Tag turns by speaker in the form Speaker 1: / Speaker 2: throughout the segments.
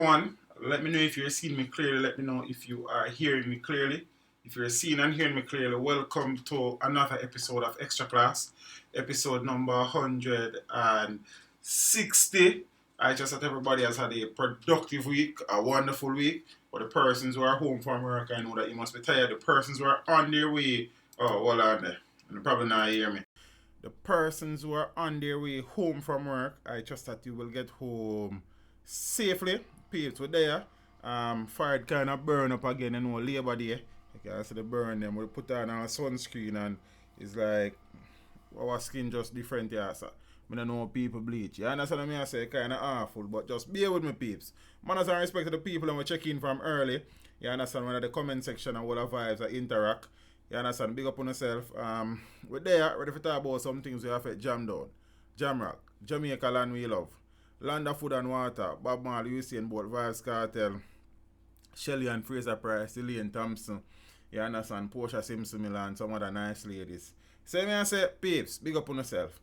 Speaker 1: One, let me know if you're seeing me clearly. Let me know if you are hearing me clearly. If you're seeing and hearing me clearly, welcome to another episode of Extra Class, episode number 160. I just hope everybody has had a productive week, a wonderful week. For the persons who are home from work, I know that you must be tired. The persons who are on their way, oh, hold on there. You probably not hear me. The persons who are on their way home from work, I trust that you will get home safely. People were there. Fire kind of burn up again, you know, Labor Day. You can see the burn them. We put on our sunscreen and it's like our skin just different here. So I don't know people bleach. You understand what I say? Kind of awful, but just bear with me, peeps. Manners and respect to the people and we check in from early. You understand when the comment section and all the vibes that interact. You understand? Big up on yourself. We're there, ready to talk about some things we have at Jam Down, Jamrock, Jamaica Land We Love, Land of Food and Water, Bob Marley, Usain Bolt, Vibes Cartel, Shelly and Fraser Price, Elaine Thompson. You understand? Portia Simpson Milan, some other nice ladies. So me I say, peeps, big up on yourself.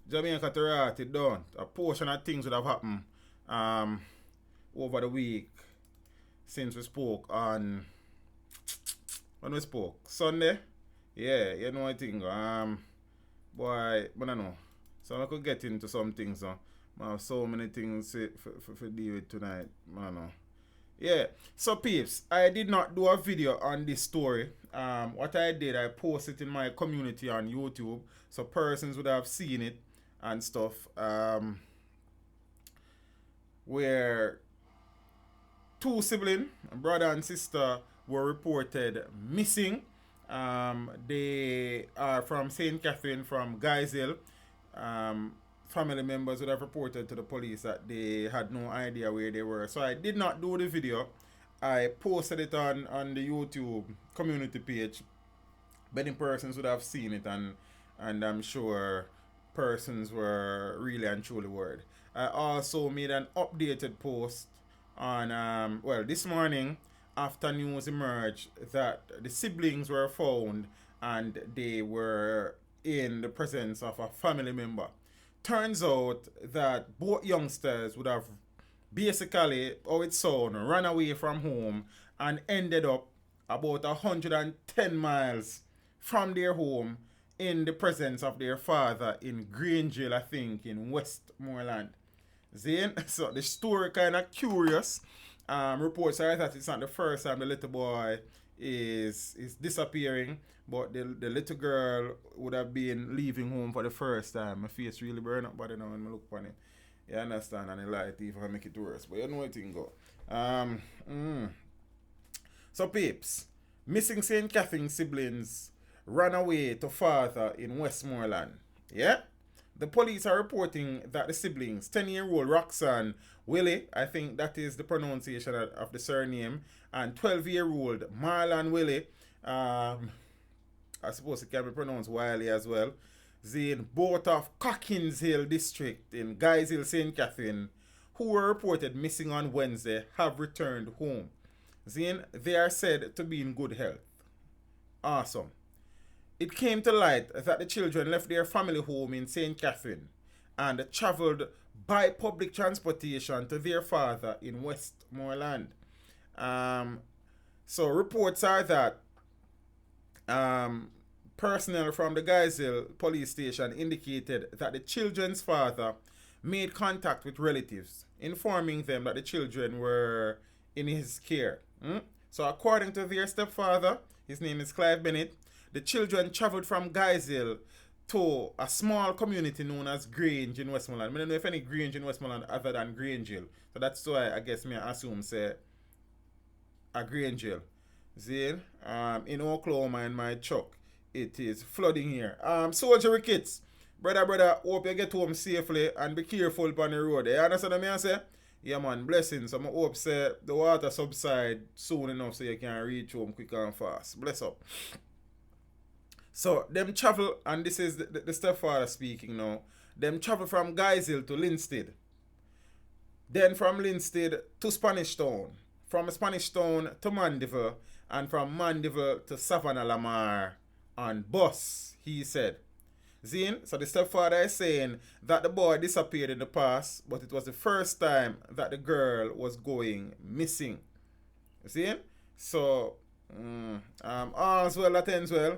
Speaker 1: Jamaica to write it down. A portion of things would have happened over the week since we spoke on when we spoke Sunday. Yeah, you know I think boy, I don't know. So I could get into some things. I have so many things for deal with tonight. I know. Yeah. So peeps, I did not do a video on this story. What I did, I posted it in my community on YouTube, so persons would have seen it and stuff. Where two siblings, brother and sister, were reported missing. They are from St. Catherine, from Guyshill. Family members would have reported to the police that they had no idea where they were. So I did not do the video. I posted it on the YouTube community page. Many persons would have seen it, and I'm sure persons were really and truly worried. I also made an updated post on, this morning after news emerged that the siblings were found and they were in the presence of a family member. Turns out that both youngsters would have basically, how it sound, ran away from home and ended up about 110 miles from their home in the presence of their father in Grangeville, I think, in Westmoreland. Zane, so the story kind of curious. Reports are that it's not the first time the little boy is disappearing, but the little girl would have been leaving home for the first time. My face really burn up, but you know when I look on it, you understand, and the light even make it worse. But you know what it go. So peeps, missing St. Catherine siblings ran away to father in Westmoreland. Yeah? The police are reporting that the siblings, 10-year-old Roxanne Willie, I think that is the pronunciation of the surname, and 12-year-old Marlon Willie, I suppose it can be pronounced Wiley as well, Zane, both of Cockins Hill district in Guyshill, St. Catherine, who were reported missing on Wednesday, have returned home. Zane, they are said to be in good health. Awesome. It came to light that the children left their family home in St. Catherine and traveled by public transportation to their father in Westmoreland. So reports are that personnel from the Guyshill police station indicated that the children's father made contact with relatives, informing them that the children were in his care. So according to their stepfather, his name is Clive Bennett, the children traveled from Guyshill to a small community known as Grange in Westmoreland. I don't know if any Grange in Westmoreland other than Grangeville. So that's why I guess me assume say a Grangeville. See, in Oklahoma in my truck, it is flooding here. Soldier Ricketts, brother, hope you get home safely and be careful on the road. You understand what I say? Yeah man, blessings. So I hope say the water subside soon enough so you can reach home quick and fast. Bless up. So them travel, and this is the stepfather speaking now. Them travel from Guyshill to Linstead. Then from Linstead to Spanish Town. From Spanish Town to Mandeville. And from Mandeville to Savannah Lamar on bus, he said. Zine, so the stepfather is saying that the boy disappeared in the past, but it was the first time that the girl was going missing. See? So, all's well that ends well.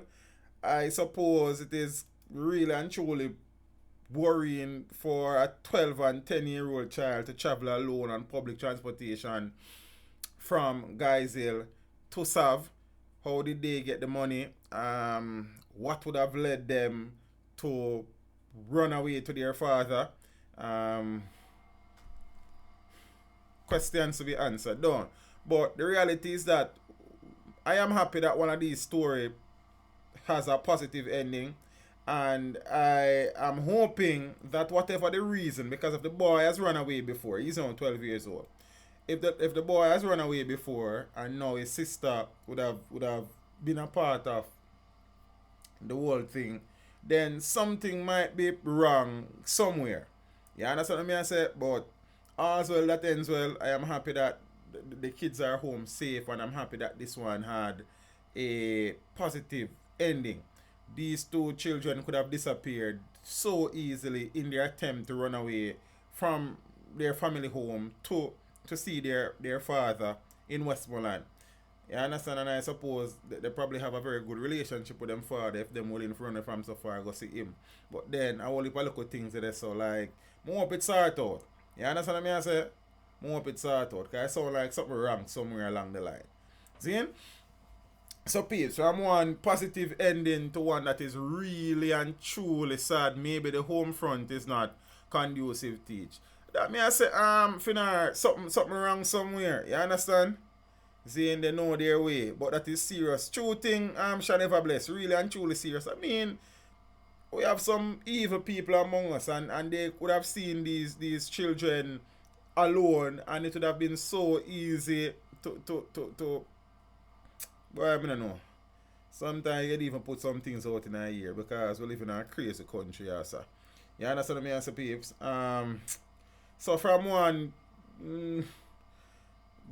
Speaker 1: I suppose it is really and truly worrying for a 12 and 10-year-old child to travel alone on public transportation from Geisel to Sav. How did they get the money? What would have led them to run away to their father? Um, Questions to be answered. Don't. But the reality is that I am happy that one of these stories has a positive ending. And I am hoping that whatever the reason, because if the boy has run away before, he's only 12 years old. If the boy has run away before and now his sister would have been a part of the whole thing, then something might be wrong somewhere. You understand what I say? But all's well that ends well. I am happy that the kids are home safe, and I'm happy that this one had a positive ending. These two children could have disappeared so easily in their attempt to run away from their family home to see their father in Westmoreland. You understand? And I suppose they probably have a very good relationship with them father if them willing to run from so far go see him. But then I will look at things that they so like more hope it sort out. You understand what I say? More hope it sort out. Because I sound like something wrong somewhere along the line. See? So peeps, from one positive ending to one that is really and truly sad. Maybe the home front is not conducive to teach. That me I say, Finar, something wrong somewhere. You understand? Saying they know their way. But that is serious. True thing, shall never bless. Really and truly serious. I mean, we have some evil people among us, and they could have seen these children alone, and it would have been so easy to but I don't know. Sometimes you even put some things out in a year because we live in a crazy country, also. You understand what I say, peeps? So from one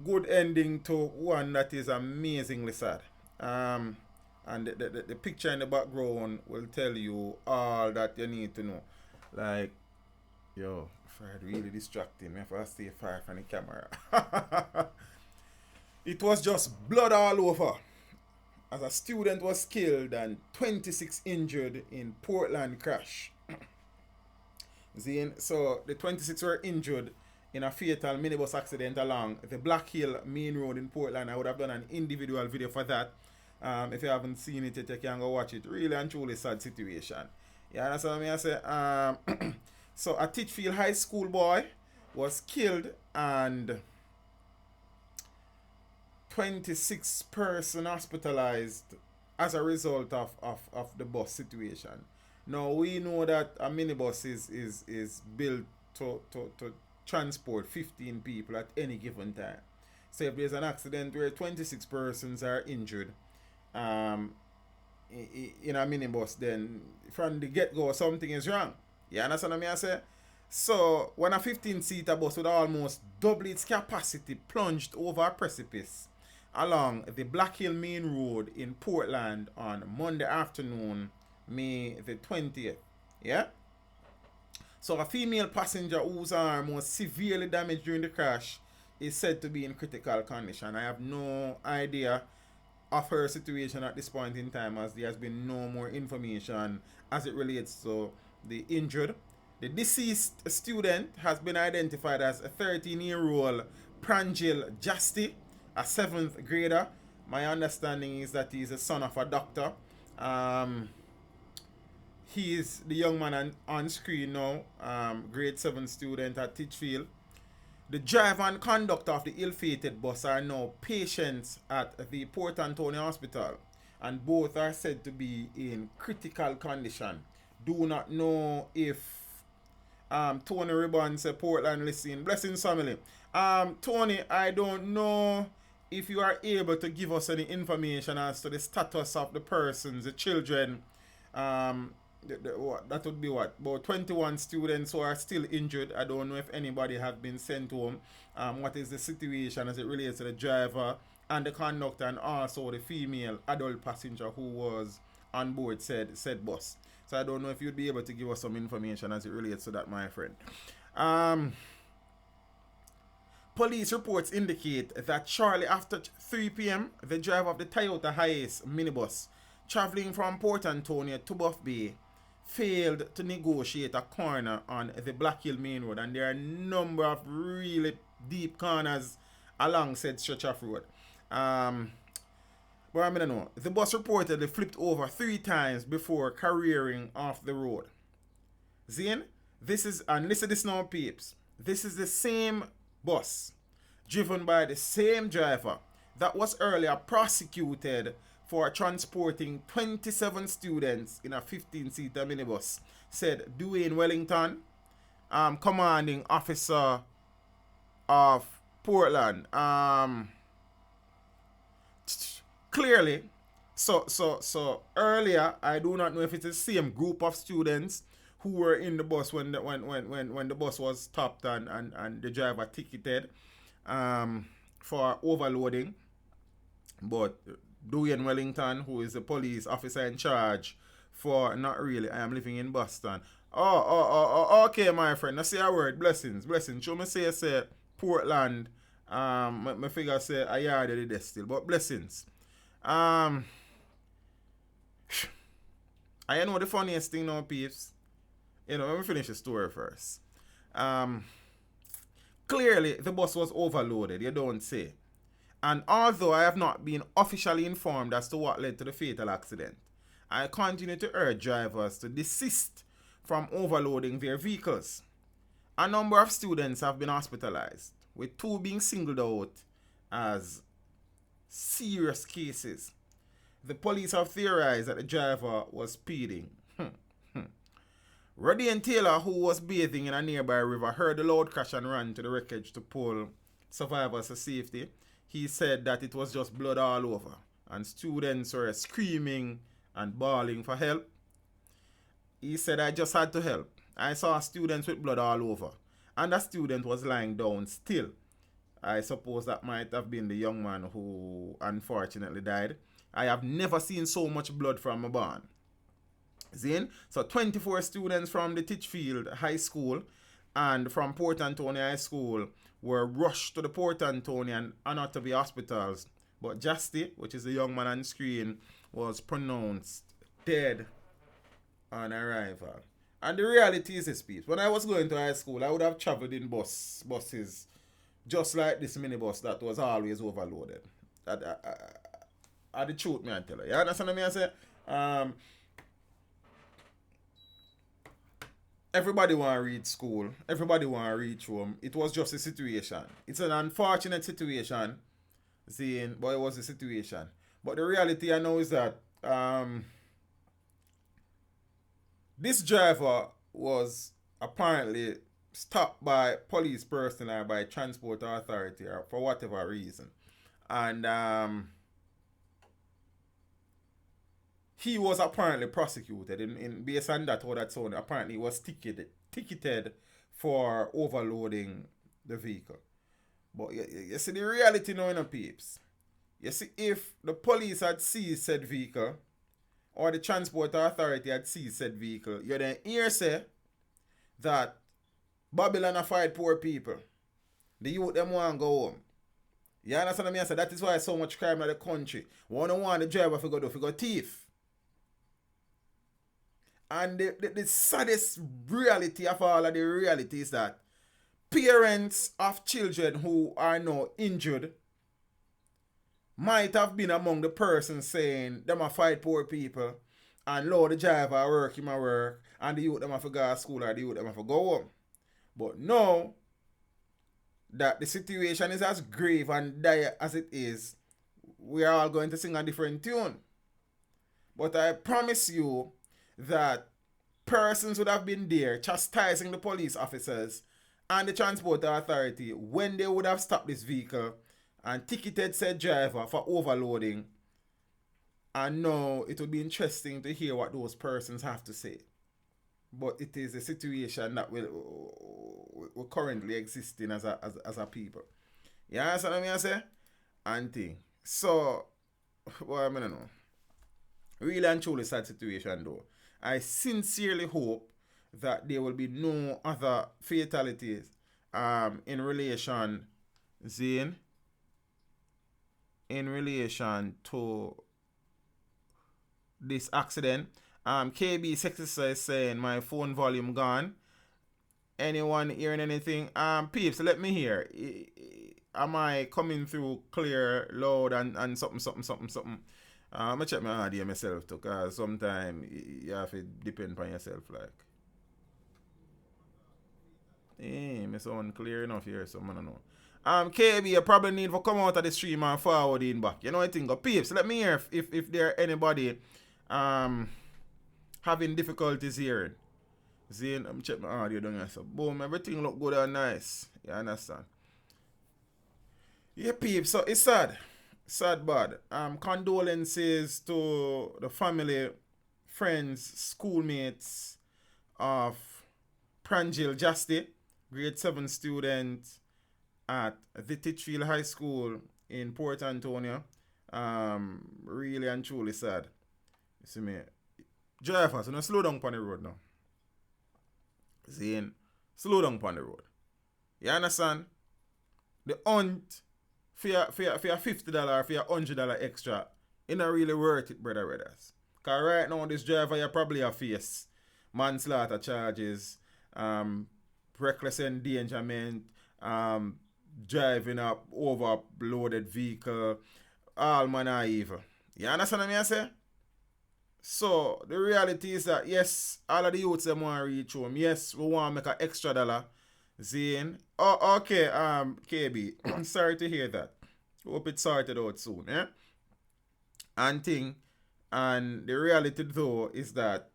Speaker 1: good ending to one that is amazingly sad. And the picture in the background will tell you all that you need to know. Like, yo, fire really distracting me if I stay far from the camera. It was just blood all over as a student was killed and 26 injured in Portland crash. So the 26 were injured in a fatal minibus accident along the Black Hill main road in Portland. I would have done an individual video for that. If you haven't seen it yet, you can go watch it. Really and truly sad situation. You understand what I say? So a Titchfield High School boy was killed and 26 person hospitalized as a result of the bus situation. Now we know that a minibus is built to transport 15 people at any given time. So if there's an accident where 26 persons are injured in a minibus, then from the get-go something is wrong. You understand what I say? So when a 15-seater bus with almost double its capacity plunged over a precipice along the Black Hill Main Road in Portland on Monday afternoon, May the 20th. Yeah? So a female passenger whose arm was severely damaged during the crash is said to be in critical condition. I have no idea of her situation at this point in time, as there has been no more information as it relates to the injured. The deceased student has been identified as a 13-year-old Pranjil Jasti, a 7th grader. My understanding is that he's a son of a doctor. He is the young man on screen now, grade 7 student at Titchfield. The driver and conductor of the ill-fated bus are now patients at the Port Antonio Hospital, and both are said to be in critical condition. Do not know if Tony Ribbon said Portland listening. Blessings family. Tony, I don't know if you are able to give us any information as to the status of the persons, the children. That would be what? About 21 students who are still injured. I don't know if anybody has been sent home. What is the situation as it relates to the driver and the conductor, and also the female adult passenger who was on board said bus. So I don't know if you'd be able to give us some information as it relates to that, my friend. Um, Police reports indicate that shortly after 3 p.m., the driver of the Toyota Hiace minibus traveling from Port Antonio to Buff Bay failed to negotiate a corner on the Black Hill Main Road, and there are a number of really deep corners along said stretch of road. But I don't know. The bus reportedly flipped over 3 times before careering off the road. Zane, and listen to this now, peeps. This is the same bus driven by the same driver that was earlier prosecuted for transporting 27 students in a 15-seater minibus, said Dwayne Wellington, commanding officer of Portland. Clearly, so earlier, I do not know if it's the same group of students who were in the bus when the bus was stopped and the driver ticketed for overloading. But Dwayne Wellington, who is the police officer in charge for, not really, I am living in Boston. Okay, my friend. Now say a word. Blessings. Show me say Portland. My figure say a yard of the still, but blessings. I know the funniest thing now, peeps. Let me finish the story first. Clearly, the bus was overloaded, you don't say. And although I have not been officially informed as to what led to the fatal accident, I continue to urge drivers to desist from overloading their vehicles. A number of students have been hospitalized, with 2 being singled out as serious cases. The police have theorized that the driver was speeding. Roddy and Taylor, who was bathing in a nearby river, heard the loud crash and ran to the wreckage to pull survivors to safety. He said that it was just blood all over, and students were screaming and bawling for help. He said, I just had to help. I saw students with blood all over, and a student was lying down still. I suppose that might have been the young man who unfortunately died. I have never seen so much blood from a barn. Zane, so 24 students from the Titchfield High School and from Port Antonio High School were rushed to the Port Antonio and Anatomy hospitals. But Justy, which is the young man on screen, was pronounced dead on arrival. And the reality is this, piece. When I was going to high school, I would have traveled in buses just like this minibus that was always overloaded. The truth, me I tell you. You understand what I say? Everybody want to reach school. Everybody want to reach home. It was just a situation. It's an unfortunate situation, Zane, but it was a situation. But the reality I know is that this driver was apparently stopped by police personnel, by transport authority, or for whatever reason. And he was apparently prosecuted in based on that, how that sounded. Apparently he was ticketed for overloading the vehicle. But you see the reality now, peeps. You see, if the police had seized said vehicle, or the transport authority had seized said vehicle, you then hear say that Babylon have fight poor people. The youth them want to go home. You understand what I mean? So that is why so much crime in the country. One want the driver to go thief. And the saddest reality of all of the reality is that parents of children who are now injured might have been among the persons saying them a fight poor people and Lord the driver work him a work and the youth them have to go to school or the youth them have to go home. But now that the situation is as grave and dire as it is, we are all going to sing a different tune. But I promise you that persons would have been there chastising the police officers and the transport authority when they would have stopped this vehicle and ticketed said driver for overloading. And now it would be interesting to hear what those persons have to say. But it is a situation that we're currently existing as a people. You understand what I say? Auntie. So, well, I don't know. Really and truly sad situation though. I sincerely hope that there will be no other fatalities in relation, Zane, in relation to this accident. KB66 is saying my phone volume gone. Anyone hearing anything? Peeps, let me hear. Am I coming through clear, loud, and something? I'm gonna check my audio myself too, cause sometimes you have to depend on yourself, like. Me sound clear enough here, so I don't know. KB, you probably need to come out of the stream and forward in back. You know what I think? Peeps, let me hear if there anybody having difficulties hearing. Zane, I'm check my audio down here. So boom, everything look good and nice. You understand? Yeah, peeps. So it's sad. Sad bad. Condolences to the family, friends, schoolmates of Pranjil Justy, grade 7 student at the Titchfield High School in Port Antonio. Really and truly sad. You see me? Drivers, so now slow down on the road now. Zane, slow down on the road. You understand? The hunt for your $50 or for your $100 extra, it not really worth it, brothers. Because right now, this driver, you probably have face manslaughter charges, reckless endangerment, driving a overloaded vehicle, all manner of evil. You understand what I say? So, the reality is that, yes, all of the youths them want to reach home. Yes, we want to make an extra dollar. Zane. Oh, okay, KB. I'm sorry to hear that. Hope it's sorted out soon, eh? And the reality though is that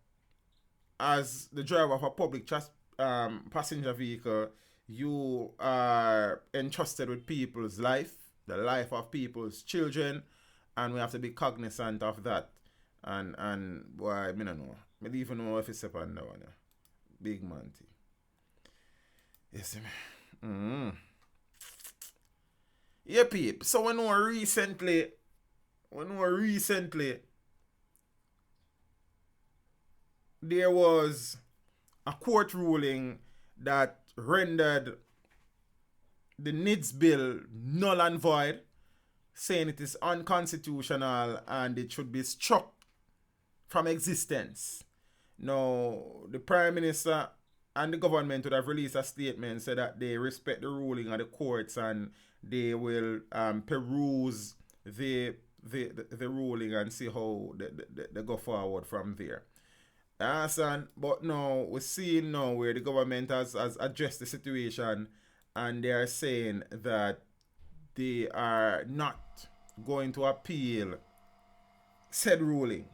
Speaker 1: as the driver of a public passenger vehicle, you are entrusted with people's life, the life of people's children, and we have to be cognizant of that. And boy, I don't know. I don't even know if it's up on that one. Big man thing. Yes, man. Yeah, peep. So when we recently there was a court ruling that rendered the NIDS bill null and void, saying it is unconstitutional and it should be struck from existence. Now, the Prime Minister and the government would have released a statement said that they respect the ruling of the courts and they will peruse the ruling and see how they go forward from there. But now we're seeing now where the government has addressed the situation and they are saying that they are not going to appeal said ruling.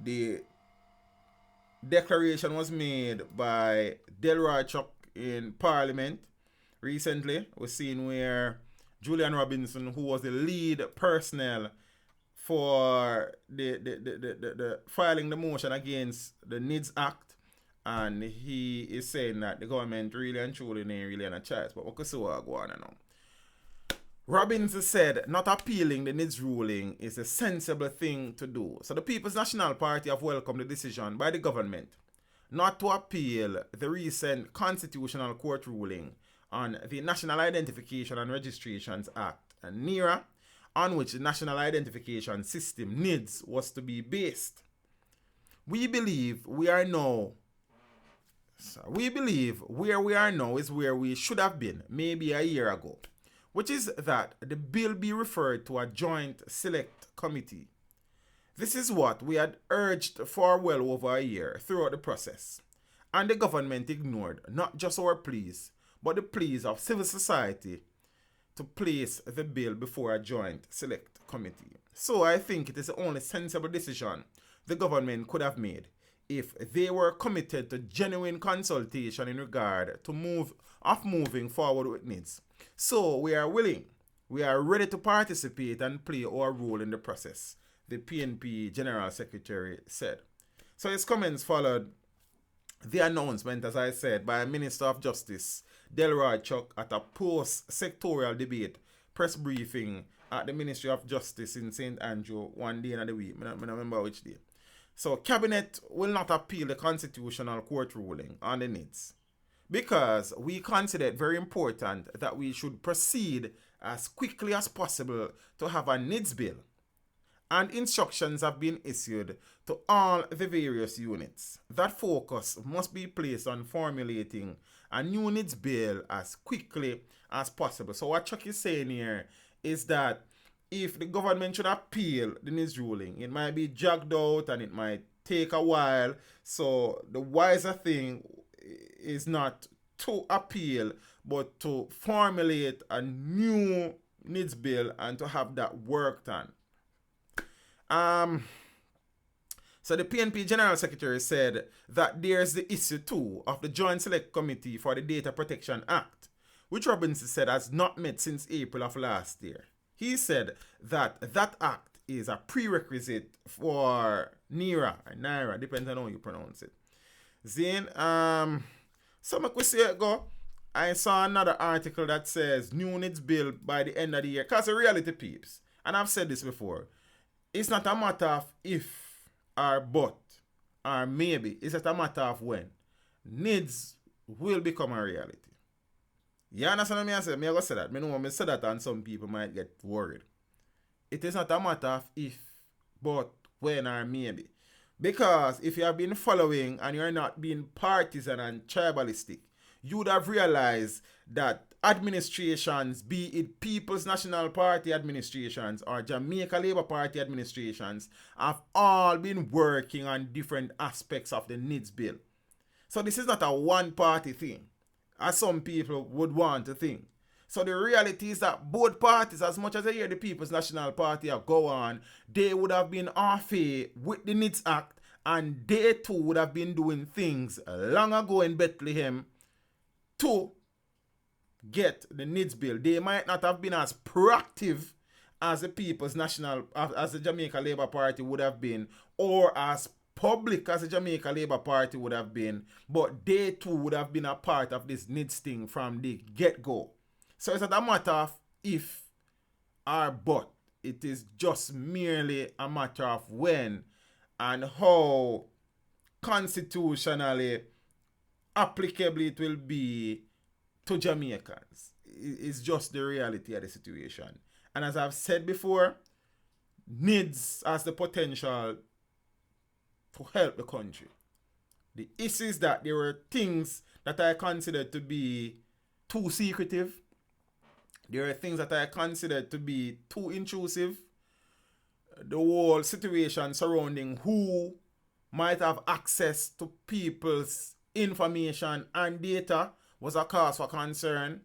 Speaker 1: The declaration was made by Delroy Chuck in Parliament recently. We're seeing where Julian Robinson, who was the lead personnel for the filing the motion against the NIDS Act, and he is saying that the government really and truly ain't really on a choice. But we can see what go on now. Robinson said not appealing the NIDS ruling is a sensible thing to do. So the People's National Party have welcomed the decision by the government not to appeal the recent Constitutional Court ruling on the National Identification and Registrations Act, and NIRA, on which the National Identification System NIDS was to be based. We believe where we are now is where we should have been maybe a year ago, which is that the bill be referred to a joint select committee. This is what we had urged for well over a year throughout the process, and the government ignored not just our pleas, but the pleas of civil society to place the bill before a joint select committee. So I think it is the only sensible decision the government could have made if they were committed to genuine consultation in regard to moving forward with NIDS. So we are ready to participate and play our role in the process, the PNP General Secretary said. So his comments followed the announcement, as I said, by Minister of Justice Delroy Chuck at a post-sectorial debate press briefing at the Ministry of Justice in St. Andrew one day in the week. I don't remember which day. So Cabinet will not appeal the Constitutional Court ruling on the NIDS because we consider it very important that we should proceed as quickly as possible to have a NIDS bill. And instructions have been issued to all the various units. That focus must be placed on formulating a new NIDS bill as quickly as possible. So what Chuck is saying here is that if the government should appeal the NIDS ruling, it might be dragged out and it might take a while. So the wiser thing is not to appeal, but to formulate a new NIDS bill and to have that worked on. So the PNP General Secretary said that there's the issue too of the Joint Select Committee for the Data Protection Act, which Robinson said has not met since April of last year. He said that that act is a prerequisite for NIRA, depends on how you pronounce it. Then, so I could say go. I saw another article that says new NIDS bill by the end of the year. Because the reality, peeps, and I've said this before, it's not a matter of if or but or maybe. It's just a matter of when. NIDS will become a reality. You understand what I say? I go say that. I know when I say that and some people might get worried. It is not a matter of if, but when or maybe. Because if you have been following and you're not being partisan and tribalistic, you would have realized that administrations, be it People's National Party administrations or Jamaica Labour Party administrations, have all been working on different aspects of the NIDS bill. So this is not a one-party thing, as some people would want to think. So the reality is that both parties, as much as I hear the People's National Party go on, they would have been off with the NIDS Act, and they too would have been doing things long ago in Bethlehem to get the NIDS bill. They might not have been as proactive as the People's National, as the Jamaica Labour Party would have been, or as public as the Jamaica Labour Party would have been, but they too would have been a part of this NIDS thing from the get-go. So it's not a matter of if or but. It is just merely a matter of when and how constitutionally applicable it will be to Jamaicans. It's just the reality of the situation. And as I've said before, NIDS has the potential to help the country. The issue is that there were things that I considered to be too secretive. There are things that I considered to be too intrusive. The whole situation surrounding who might have access to people's information and data was a cause for concern.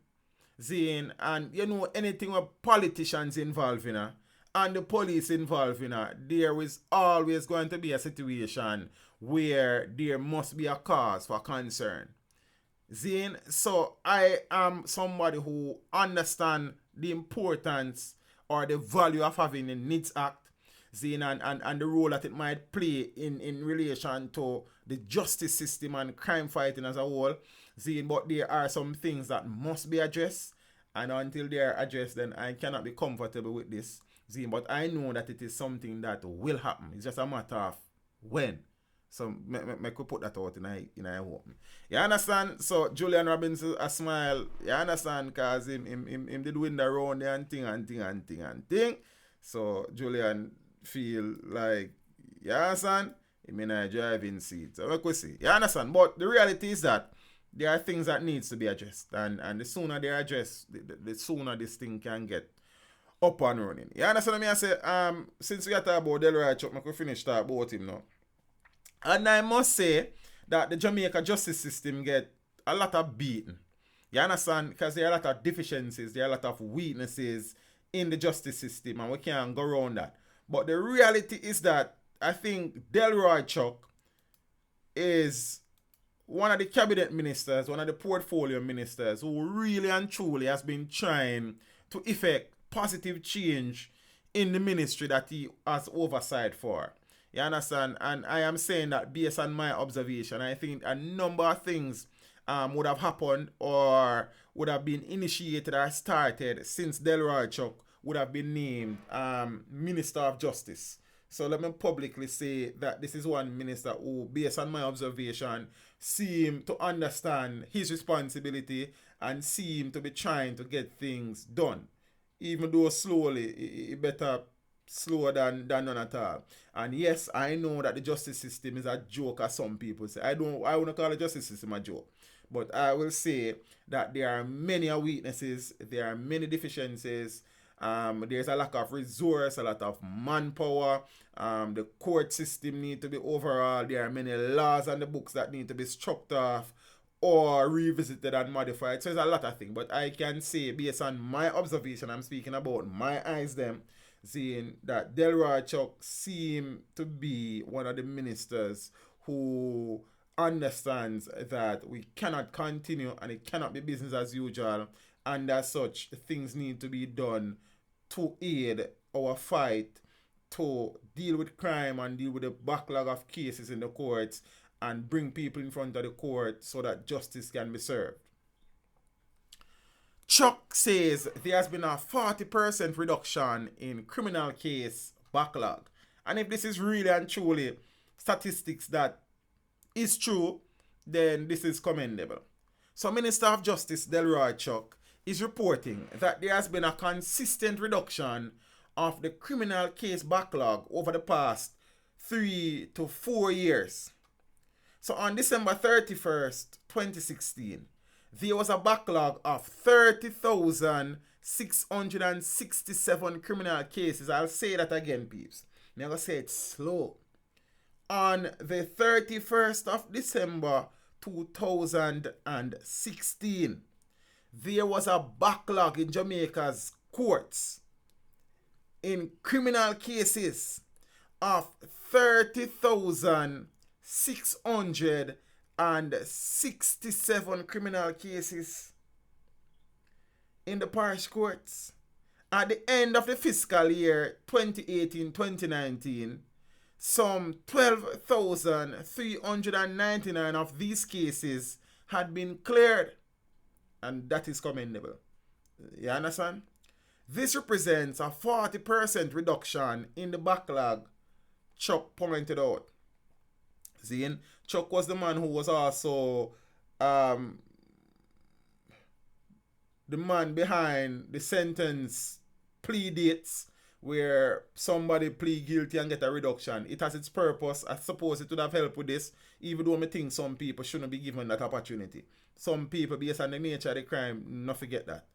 Speaker 1: Zane, and you know, anything with politicians involved in and the police involved in there is always going to be a situation where there must be a cause for concern. Zane, so I am somebody who understands the importance or the value of having a NIDS Act, Zane, and the role that it might play in relation to the justice system and crime fighting as a whole. Zane, but there are some things that must be addressed, and until they are addressed, then I cannot be comfortable with this, Zane, but I know that it is something that will happen. It's just a matter of when. So, I could put that out in a hope. You understand? So, Julian Robinson a smile. You understand? Because him did win the round and thing. So, Julian feel like, you understand? Him in a driving seat. So, we could see. You understand? But the reality is that there are things that needs to be addressed. And the sooner they are addressed, the sooner this thing can get up and running. You understand what I say? Since we are talking about Delroy Chuck, I could finish talking about him now. And I must say that the Jamaica justice system get a lot of beaten. You understand? Because there are a lot of deficiencies, there are a lot of weaknesses in the justice system, and we can't go around that. But the reality is that I think Delroy Chuck is one of the cabinet ministers, one of the portfolio ministers who really and truly has been trying to effect positive change in the ministry that he has oversight for. You understand? And I am saying that based on my observation, I think a number of things would have happened or would have been initiated or started since Delroy Chuck would have been named Minister of Justice. So let me publicly say that this is one minister who, based on my observation, seem to understand his responsibility and seem to be trying to get things done. Even though slowly, it better slower than none at all. And yes, I know that the justice system is a joke, as some people say. I wouldn't call the justice system a joke. But I will say that there are many weaknesses, there are many deficiencies. There's a lack of resource, a lot of manpower. The court system need to be overall. There are many laws on the books that need to be struck off or revisited and modified. So there's a lot of things. But I can say, based on my observation, I'm speaking about my eyes them, seeing that Delroy Chuck seem to be one of the ministers who understands that we cannot continue and it cannot be business as usual, and as such things need to be done to aid our fight to deal with crime and deal with the backlog of cases in the courts and bring people in front of the court so that justice can be served. Chuck says there has been a 40% reduction in criminal case backlog. And if this is really and truly statistics that is true, then this is commendable. So Minister of Justice Delroy Chuck is reporting that there has been a consistent reduction of the criminal case backlog over the past 3 to 4 years. So on December 31st, 2016, there was a backlog of 30,667 criminal cases. I'll say that again, peeps. I'm going to say it slow. On the 31st of December 2016, there was a backlog in Jamaica's courts in criminal cases of 30,667 criminal cases in the parish courts. At the end of the fiscal year 2018-2019, some 12,399 of these cases had been cleared, and that is commendable. You understand? This represents a 40% reduction in the backlog Chuck pointed out. See, Chuck was the man who was also the man behind the sentence plea dates where somebody plead guilty and get a reduction. It has its purpose. I suppose it would have helped with this, even though I think some people shouldn't be given that opportunity. Some people, based on the nature of the crime, not forget that.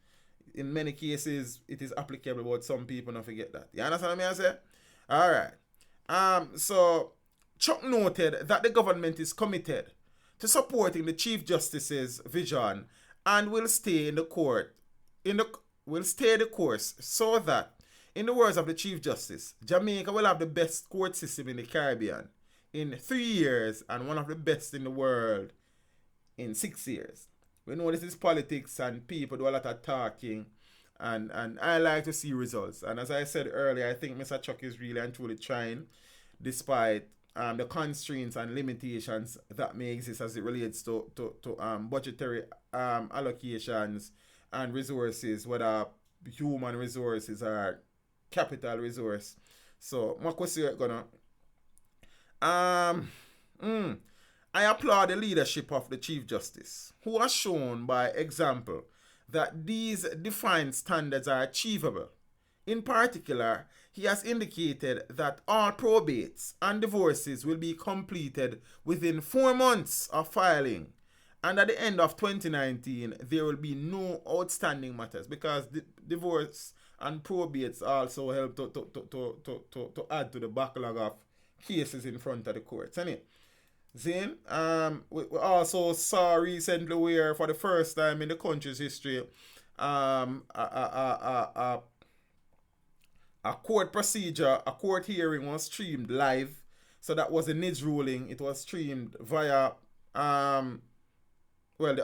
Speaker 1: In many cases, it is applicable, but some people not forget that. You understand what I say? Alright. So Chuck noted that the government is committed to supporting the Chief Justice's vision and will stay in the court will stay the course so that, in the words of the Chief Justice, Jamaica will have the best court system in the Caribbean in 3 years and one of the best in the world in 6 years. We know this is politics and people do a lot of talking, and I like to see results. And as I said earlier, I think Mr. Chuck is really and truly trying, despite the constraints and limitations that may exist as it relates to budgetary allocations and resources, whether human resources or capital resource. So, my question is gonna I applaud the leadership of the Chief Justice, who has shown by example that these defined standards are achievable. In particular, he has indicated that all probates and divorces will be completed within 4 months of filing, and at the end of 2019, there will be no outstanding matters, because divorce and probates also help to add to the backlog of cases in front of the courts. Zane, we also saw recently where, for the first time in the country's history, a court procedure, a court hearing was streamed live. So that was the NIDS ruling. It was streamed via, the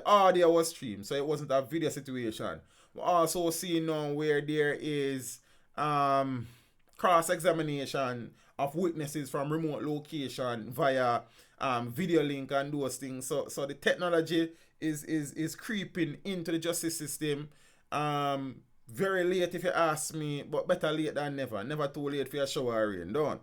Speaker 1: audio was streamed, so it wasn't a video situation. We also see now where there is cross-examination of witnesses from remote location via video link and those things. So the technology is creeping into the justice system. Very late if you ask me, but better late than never. Never too late for a shower rain, don't.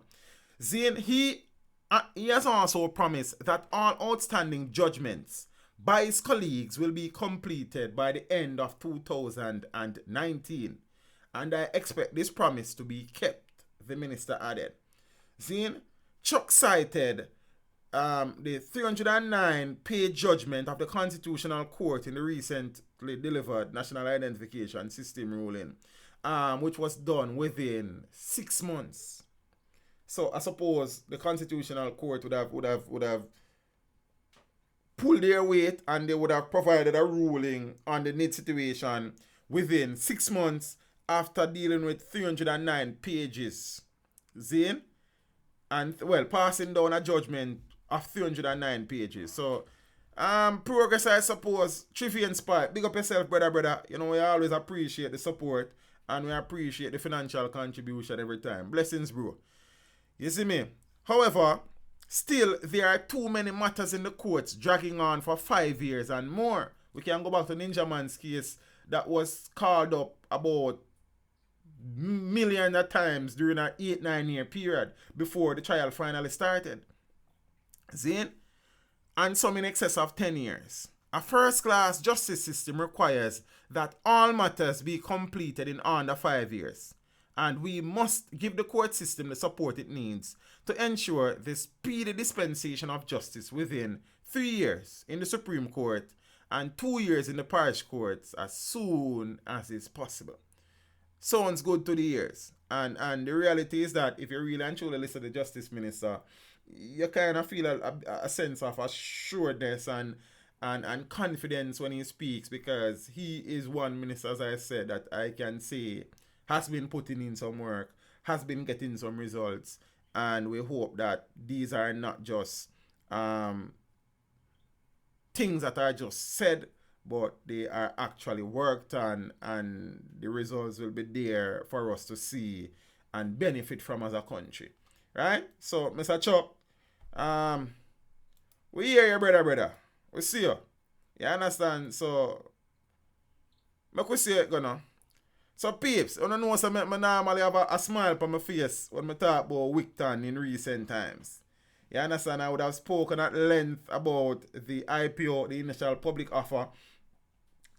Speaker 1: Zane, he has also promised that all outstanding judgments by his colleagues will be completed by the end of 2019. And I expect this promise to be kept, the minister added. Zane, Chuck cited the 309-page judgment of the Constitutional Court in the recently delivered National Identification System ruling, which was done within 6 months. So I suppose the Constitutional Court would have pulled their weight and they would have provided a ruling on the NIDS situation within 6 months after dealing with 309 pages. Zane? And, well, passing down a judgment of 309 pages. So, progress, I suppose. Triffy and Spike, big up yourself, brother. You know, we always appreciate the support and we appreciate the financial contribution every time. Blessings, bro. You see me? However, still, there are too many matters in the courts dragging on for 5 years and more. We can go back to Ninja Man's case that was called up about millions of times during an 8-9 year period before the trial finally started. Zane? And some in excess of 10 years. A first-class justice system requires that all matters be completed in under 5 years. And we must give the court system the support it needs to ensure the speedy dispensation of justice within 3 years in the Supreme Court and 2 years in the parish courts as soon as is possible. Sounds good to the ears. And the reality is that if you really and truly listen to the Justice Minister, you kind of feel a sense of assuredness and confidence when he speaks, because he is one minister, as I said, that I can say has been putting in some work, has been getting some results, and we hope that these are not just things that are just said, but they are actually worked on, and the results will be there for us to see and benefit from as a country. Right? So, Mr. Chuck, we hear you, brother. We see you. You understand? So, make we see it, gonna. So, peeps, I don't know so I normally have a smile on my face when I talk about Wigton in recent times. You understand? I would have spoken at length about the IPO, the initial public offer,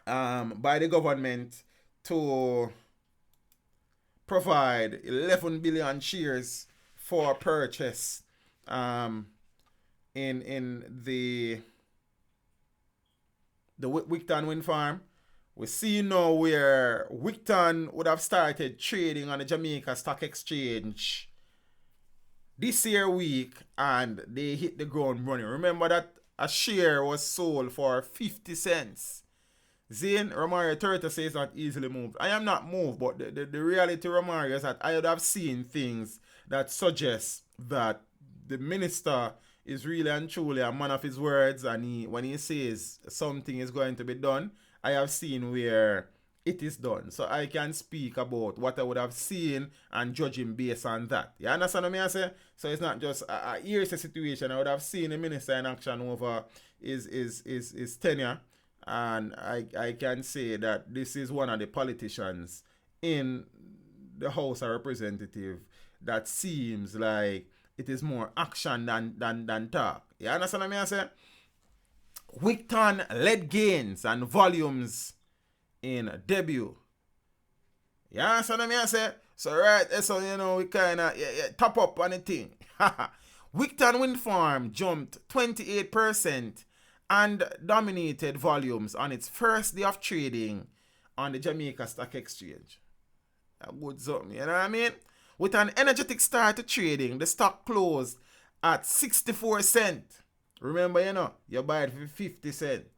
Speaker 1: by the government to provide 11 billion shares for purchase in the Wigton wind farm. We see now where Wigton would have started trading on the Jamaica Stock Exchange this year week, and they hit the ground running. Remember that a share was sold for 50 cents. Zane, Romario Turtle says not easily moved. I am not moved, but the reality, Romario, is that I would have seen things that suggest that the minister is really and truly a man of his words, and when he says something is going to be done, I have seen where it is done. So I can speak about what I would have seen and judge him based on that. You understand what I say? So it's not just a hearsay situation. I would have seen the minister in action over his tenure. And I can say that this is one of the politicians in the House of Representatives that seems like it is more action than talk. You understand what I say? Wigton led gains and volumes in debut. You understand what I say? So right, so you know, we kind of top up on the thing. Wigton Wind Farm jumped 28% and dominated volumes on its first day of trading on the Jamaica Stock Exchange. A good something, you know what I mean? With an energetic start to trading, the stock closed at 64 cents. Remember, you know, you buy it for 50 cents.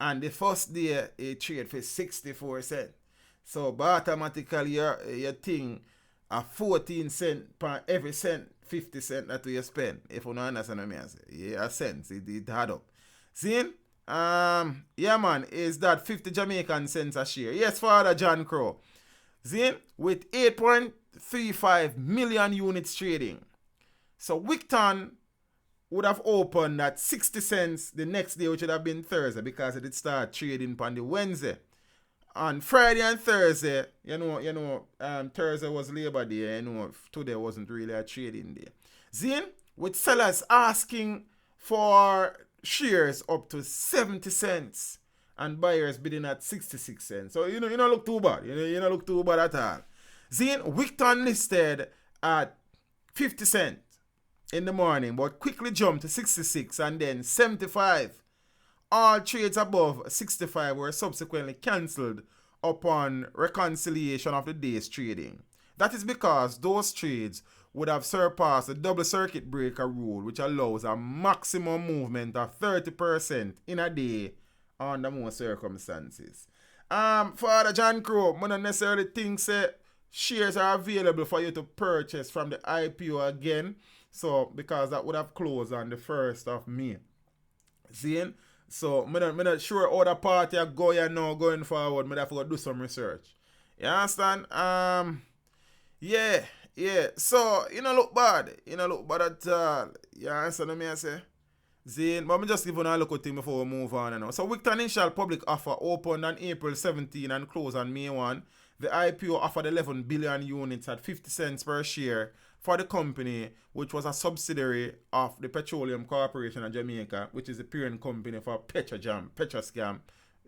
Speaker 1: And the first day, it trade for 64 cents. So, automatically, you think a 14 cents per every cent, 50 cents that you spend. If you don't understand what I say. Yeah, a cent, it add up. See? Yeah, man, is that 50 Jamaican cents a share? Yes, Father John Crow. See? With 8.35 million units trading. So, Wigton would have opened at 60 cents the next day, which would have been Thursday, because it did start trading on the Wednesday. On Friday and Thursday, Thursday was Labor Day, today wasn't really a trading day. Zine, with sellers asking for shares up to 70 cents and buyers bidding at 66 cents. So, you don't look too bad. You don't look too bad at all. Zine, Wigton listed at 50 cents in the morning, but quickly jumped to 66 and then 75. All trades above 65 were subsequently cancelled upon reconciliation of the day's trading. That is because those trades would have surpassed the double circuit breaker rule, which allows a maximum movement of 30% in a day under most circumstances. Father John Crow, I don't necessarily think shares are available for you to purchase from the IPO again. So, because that would have closed on the 1st of May. Seeing? So, I'm not sure how the party are going forward. I have to go do some research. You understand? Yeah. So, look bad. Look bad at all. You understand what I say? Zane, but I'm just giving a look at thing before we move on. So, Wigton initial public offer opened on April 17 and closed on May 1. The IPO offered 11 billion units at 50 cents per share for the company, which was a subsidiary of the Petrojam Corporation of Jamaica, which is the parent company for Petrojam, Petroscam.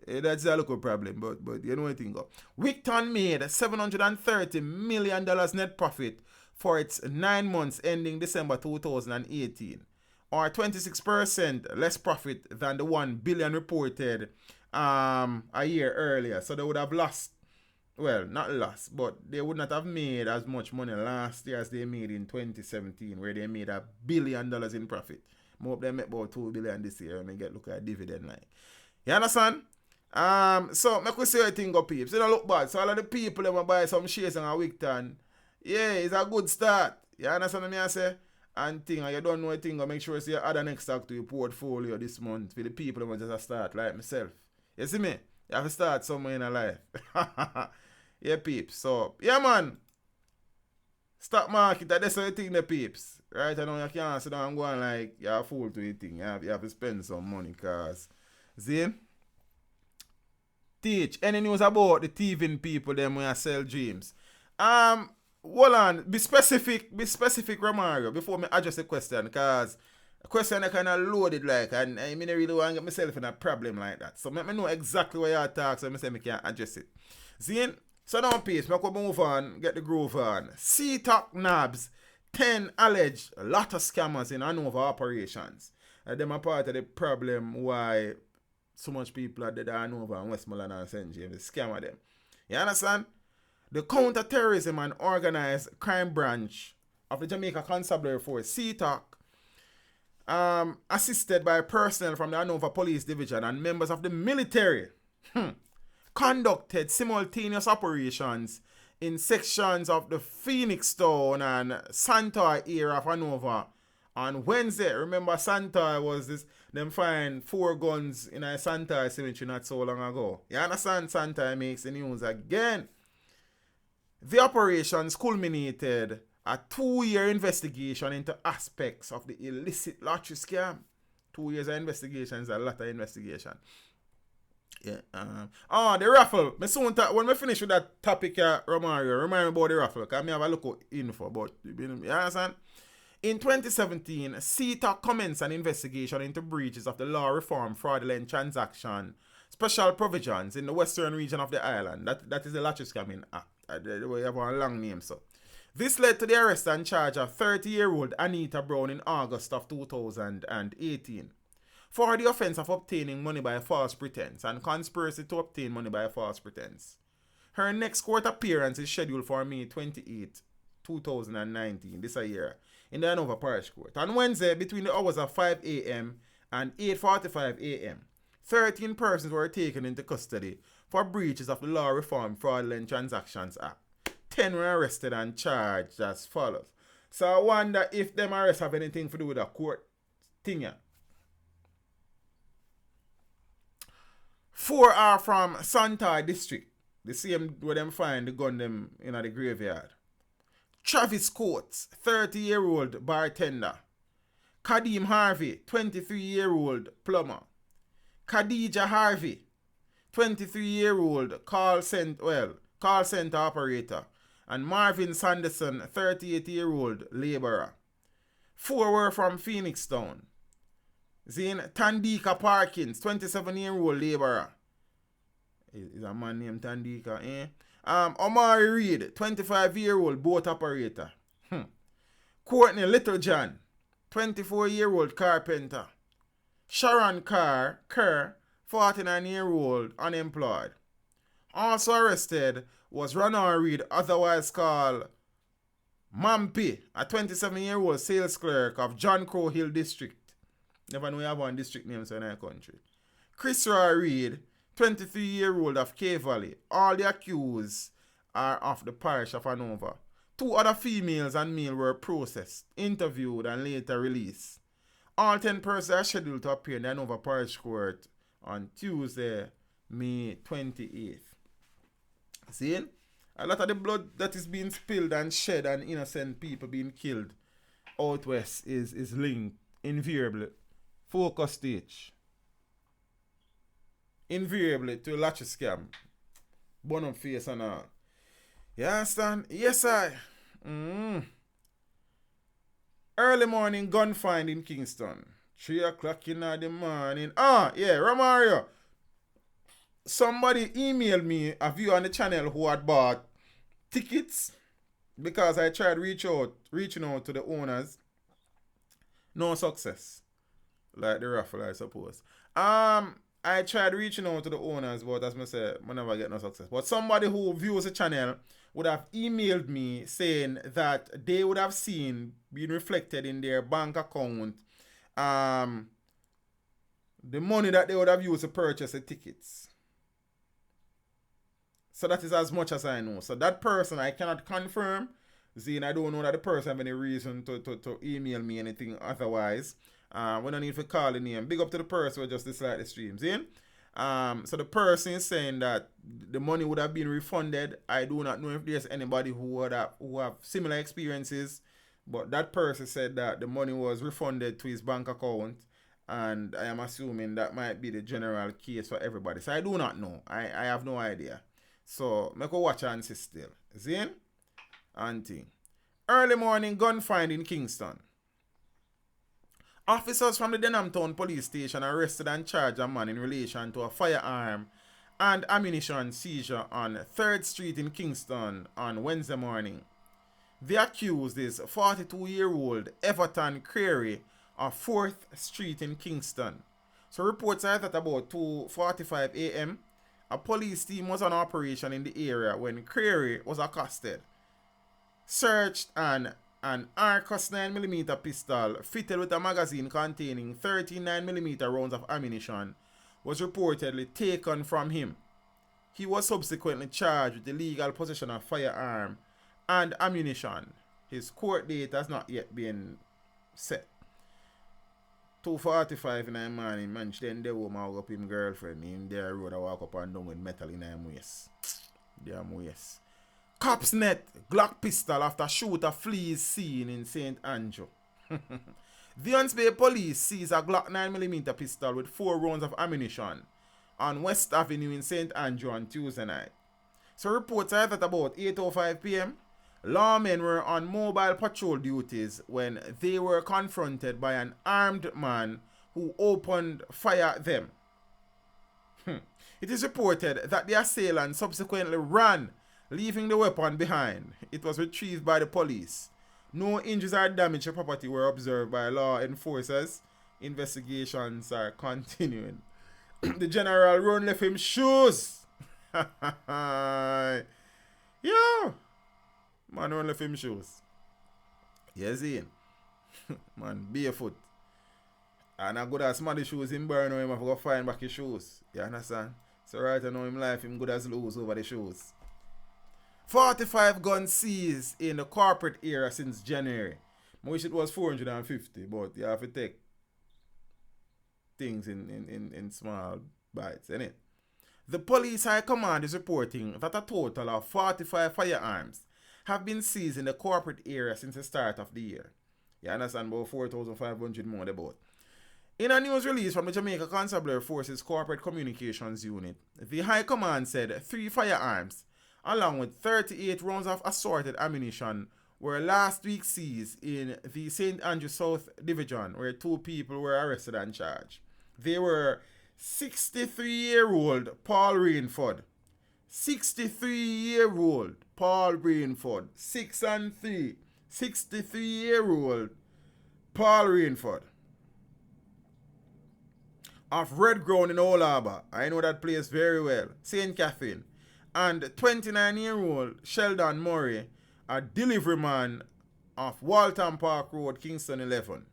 Speaker 1: That's a local problem, but you know what I think. Wigton made $730 million net profit for its 9 months ending December 2018, or 26% less profit than the $1 billion reported a year earlier. So they would have lost. Well, not lost, but they would not have made as much money last year as they made in 2017, where they made $1 billion in profit. More of them make about $2 billion this year when they get look at dividend line. You understand? So make we say a thing go peeps. It don't look bad. So all of the people that buy some shares on a Wigton, yeah, it's a good start. You understand what I say? And thing, you don't know a thing, make sure you add an extra to your portfolio this month for the people that just start like myself. You see me? You have to start somewhere in a life. Yeah, peeps. So, yeah, man. Stock market, that's the thing, the peeps. Right? I know you can't sit down and go on like you're a fool to the thing. You have to spend some money, cause see? Teach. Any news about the thieving people them when I sell dreams? Hold on. Be specific, Romario, before me address the question, cause the question I kind of loaded like, and I mean I really want to get myself in a problem like that. So let me know exactly what you're talking, so I say I can address it. See? So now, peace, I can move on, get the groove on. C-Talk Nabs, 10 alleged lot of scammers in Hanover operations. Them are part of the problem why so much people are dead at Hanover and Westmoreland and St. James. Scammer them. You understand? The counter-terrorism and organized crime branch of the Jamaica Constabulary Force, C-Talk, assisted by personnel from the Hanover Police Division and members of the military, conducted simultaneous operations in sections of the Phoenixtown and Santoy area of Hanover on Wednesday. Remember, Santoy was this, them find 4 guns in a Santoy cemetery not so long ago. You understand? Santoy makes the news again. The operations culminated a 2-year investigation into aspects of the illicit lottery scam. 2 years of investigation is a lot of investigation. Yeah. The raffle. When we finish with that topic, Romario, remind me about the raffle. Because I have a look at info about it. You understand? In 2017, CETA commenced an investigation into breaches of the law reform fraudulent transaction special provisions in the western region of the island. That is the Lottery Scamming Act. We have a long name, so. This led to the arrest and charge of 30-year-old Anita Brown in August of 2018 for the offense of obtaining money by false pretense and conspiracy to obtain money by false pretense. Her next court appearance is scheduled for May 28, 2019, this year, in the Hanover Parish Court. On Wednesday, between the hours of 5 a.m. and 8:45 a.m., 13 persons were taken into custody for breaches of the Law Reform Fraudulent Transactions Act. 10 were arrested and charged as follows. So I wonder if them arrests have anything to do with a court thing. 4 are from Santoy District. The same where them find the gun them in the graveyard. Travis Coates, 30-year-old bartender. Kadeem Harvey, 23-year-old plumber. Khadija Harvey, 23-year-old call center operator, and Marvin Sanderson, 38-year-old laborer. 4 were from Phoenixtown. Then Tandika Parkins, 27-year-old laborer. Is a man named Tandika, eh? Omari Reed, 25-year-old boat operator. Courtney Littlejohn, 24-year-old carpenter. Sharon Kerr, 49-year-old unemployed. Also arrested was Ronald Reed, otherwise called Mampi, a 27-year-old sales clerk of John Crow Hill District. Never know we have one district name in our country. Chris Roy Reed, 23-year-old of K Valley. All the accused are of the parish of Hanover. 2 other females and male were processed, interviewed, and later released. All 10 persons are scheduled to appear in the Hanover Parish Court on Tuesday, May 28th. See? A lot of the blood that is being spilled and shed and innocent people being killed out west is linked invariably. Focus stage. Invariably to a latch scam. Burn up face and all. You understand? Yes, I. Early morning gunfight in Kingston. 3 o'clock in the morning. Romario. Somebody emailed me a viewer on the channel who had bought tickets because I tried reaching out to the owners. No success. Like the raffle, I suppose. I tried reaching out to the owners, but as I said, I never get no success. But somebody who views the channel would have emailed me saying that they would have seen being reflected in their bank account the money that they would have used to purchase the tickets. So that is as much as I know. So that person I cannot confirm. Zine, I don't know that the person have any reason to email me anything otherwise. We don't need to call the name. Big up to the person who just disliked the stream. Zine? So the person is saying that the money would have been refunded. I do not know if there's anybody who have similar experiences. But that person said that the money was refunded to his bank account. And I am assuming that might be the general case for everybody. So I do not know. I have no idea. So, make a watch and see still. Zine? Auntie. Early morning gunfight in Kingston. Officers from the Denham Town Police Station arrested and charged a man in relation to a firearm and ammunition seizure on 3rd Street in Kingston on Wednesday morning. The accused is 42-year-old Everton Creary of 4th Street in Kingston. So reports are that about 2:45 a.m., a police team was on operation in the area when Creary was accosted. Searched and an Arcus 9mm pistol fitted with a magazine containing 13 9mm rounds of ammunition was reportedly taken from him. He was subsequently charged with illegal possession of firearm and ammunition. His court date has not yet been set. 2:45 in the morning, man, then they will walk up him girlfriend. In their road, I walk up and down with metal in him waist. Damn waist. Cops net Glock pistol after shooter flees scene in St. Andrew. The Hunts Bay police seized a Glock 9mm pistol with 4 rounds of ammunition on West Avenue in St. Andrew on Tuesday night. So reports are that about 8:05 p.m., lawmen were on mobile patrol duties when they were confronted by an armed man who opened fire at them. It is reported that the assailant subsequently ran, leaving the weapon behind. It was retrieved by the police. No injuries or damage to property were observed by law enforcers. Investigations are continuing. The general run left him shoes. Yo! Man run left him shoes. Yes, Ian. Man, barefoot. And a good as muddy shoes him burn him have to go find back his shoes. You understand? So right now him life him good as lose over the shoes. 45 guns seized in the corporate area since January. I wish it was 450, but you have to take things in small bites, innit? The police high command is reporting that a total of 45 firearms have been seized in the corporate area since the start of the year. You understand? About 4,500 more about. In a news release from the Jamaica Constabulary Forces Corporate Communications Unit, the High Command said 3 firearms, along with 38 rounds of assorted ammunition, were last week seized in the St. Andrew South Division, where 2 people were arrested and charged. They were 63-year-old Paul Rainford, 63-year-old Paul Rainford, 6 and 3, 63-year-old Paul Rainford of Red Ground in Old Harbour. I know that place very well. St. Catherine. And 29-year-old Sheldon Murray, a delivery man of Walton Park Road, Kingston 11.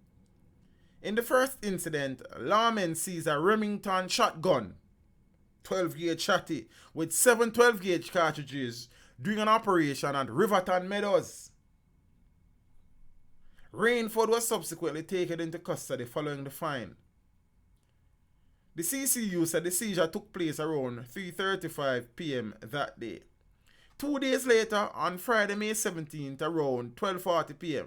Speaker 1: In the first incident, lawmen seized a Remington shotgun, 12-gauge shotty, with 7 12-gauge cartridges during an operation at Riverton Meadows. Rainford was subsequently taken into custody following the find. The CCU said the seizure took place around 3:35 p.m. that day. 2 days later, on Friday, May 17th, around 12:40 p.m.,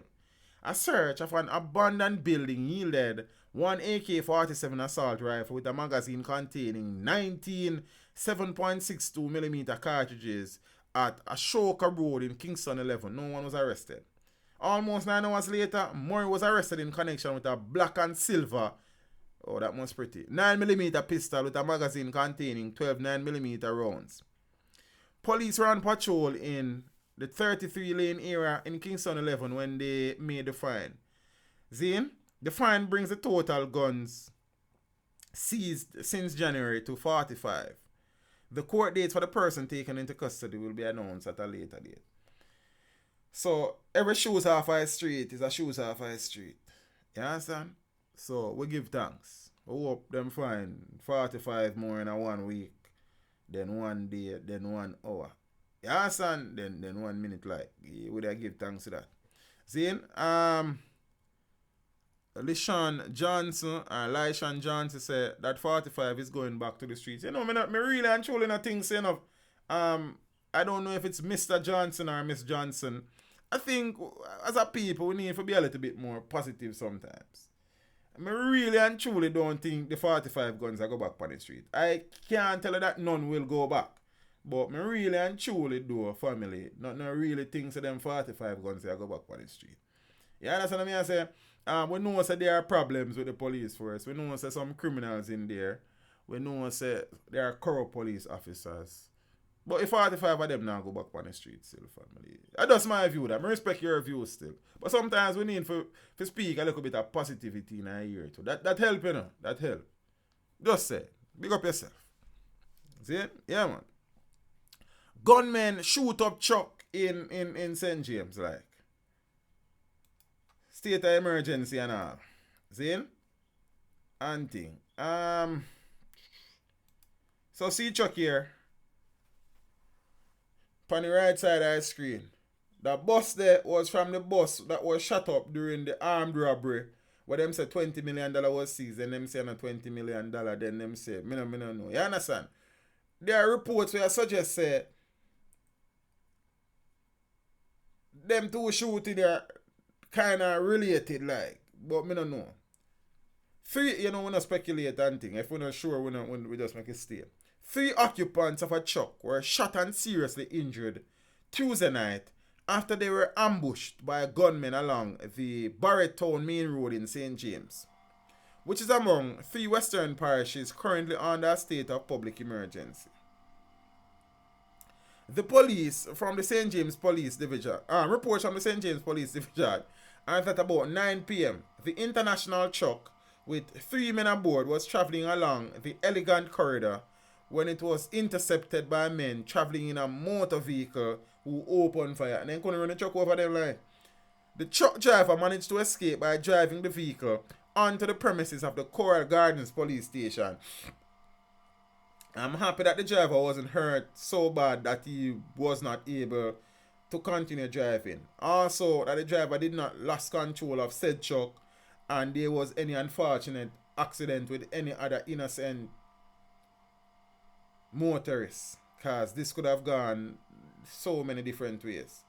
Speaker 1: a search of an abandoned building yielded one AK-47 assault rifle with a magazine containing 19 7.62mm cartridges at Ashoka Road in Kingston 11. No one was arrested. Almost 9 hours later, Murray was arrested in connection with a black and silver, oh that must pretty, 9mm pistol with a magazine containing 12 9mm rounds. Police were on patrol in the 33-lane area in Kingston 11 when they made the find. Zane, the find brings the total guns seized since January to 45. The court dates for the person taken into custody will be announced at a later date. So, every shoes half a street is a shoes half a street. You understand? So, we give thanks. We hope them find 45 more in a 1 week, then 1 day, then 1 hour. You understand? Then 1 minute, like. Would I give thanks to that? Zane, Lishan Johnson, Lishan Johnson said that 45 is going back to the streets. You know, me really and truly not think saying of, I don't know if it's Mr. Johnson or Miss Johnson. I think as a people we need to be a little bit more positive sometimes. I really and truly don't think the 45 guns will go back on the street. I can't tell you that none will go back. But me really and truly do, family, not really think that them 45 guns will go back on the street. You understand what I say? We know that there are problems with the police force. We know that some criminals in there. We know that there are corrupt police officers. But if 45 of them now go back on the street still, family. That's my view. I respect your view still. But sometimes we need to speak a little bit of positivity in our ear too. That help, you know. That help. Just say, big up yourself. See? Yeah, man. Gunmen shoot up truck in St. James, like. State of emergency and all. See? And thing. So see truck here. On the right side of the screen. The bus there was from the bus that was shut up during the armed robbery. Where them say $20 million was seized. Then them say no $20 million. Then them say, me no know. You understand? There are reports where suggest say them two shooting are kind of related, like. But me no know. 3, you know, we not speculate and thing. If we're not sure, we just make it stay. 3 occupants of a truck were shot and seriously injured Tuesday night after they were ambushed by gunmen along the Barrettown Main Road in St. James, which is among 3 western parishes currently under a state of public emergency. The police from the St. James Police Division, reports from the St. James Police Division, are that about 9 p.m. the international truck with 3 men aboard was traveling along the Elegant Corridor when it was intercepted by men traveling in a motor vehicle who opened fire. And then couldn't run the truck over them line. The truck driver managed to escape by driving the vehicle onto the premises of the Coral Gardens police station. I'm happy that the driver wasn't hurt so bad that he was not able to continue driving. Also, that the driver did not lose control of said truck and there was any unfortunate accident with any other innocent motorists, because this could have gone so many different ways.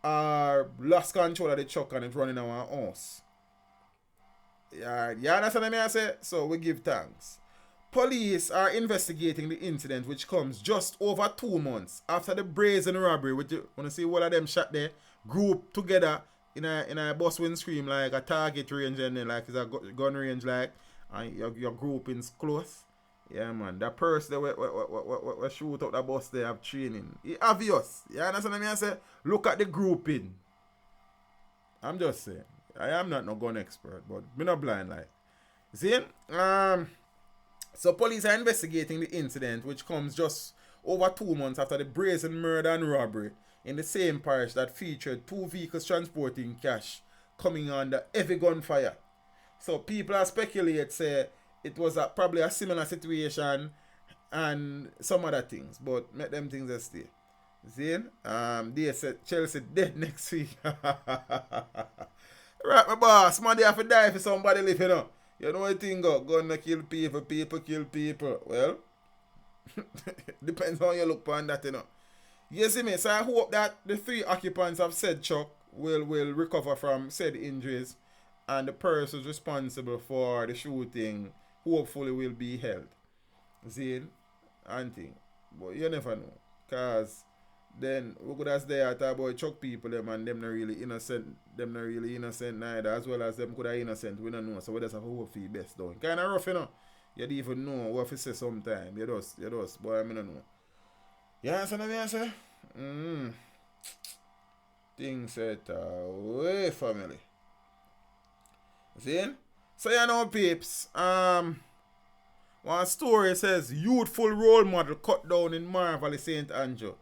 Speaker 1: Lost control of the truck and it running our house. Yeah, you understand what I say? So we give thanks. Police are investigating the incident, which comes just over 2 months after the brazen robbery. Which you want to see all of them shot there, grouped together in a bus windscreen like a target range, and then like it's a gun range, like, and your grouping's close. Yeah, man. That person that we shoot up the bus, they have training. It's obvious. You understand what I say? Look at the grouping. I'm just saying. I am not no gun expert, but me not blind like. See? So police are investigating the incident, which comes just over 2 months after the brazen murder and robbery in the same parish that featured two vehicles transporting cash coming under heavy gunfire. So people are speculate say it was probably a similar situation and some other things, but make them things that stay. See? They said Chelsea dead next week. Right, my boss, man, they have to die for somebody live, you know. You know what thing go? Gonna kill people, people kill people. Well, depends on how you look upon that, you know. You see me? So I hope that the three occupants of said truck will recover from said injuries, and the person responsible for the shooting hopefully will be held. See? And thing. But you never know. Cause then we could have stay at about truck people them, and them not really innocent. Them not really innocent neither, as well as them could have innocent. We don't know. So we just have to hope for the best down. Kinda rough, you know. You don't even know what to say sometime. You just, boy, I don't know. You understand what I say? Things set away, family. See? So you know, peeps. One story says youthful role model cut down in Marvel St. Andrew.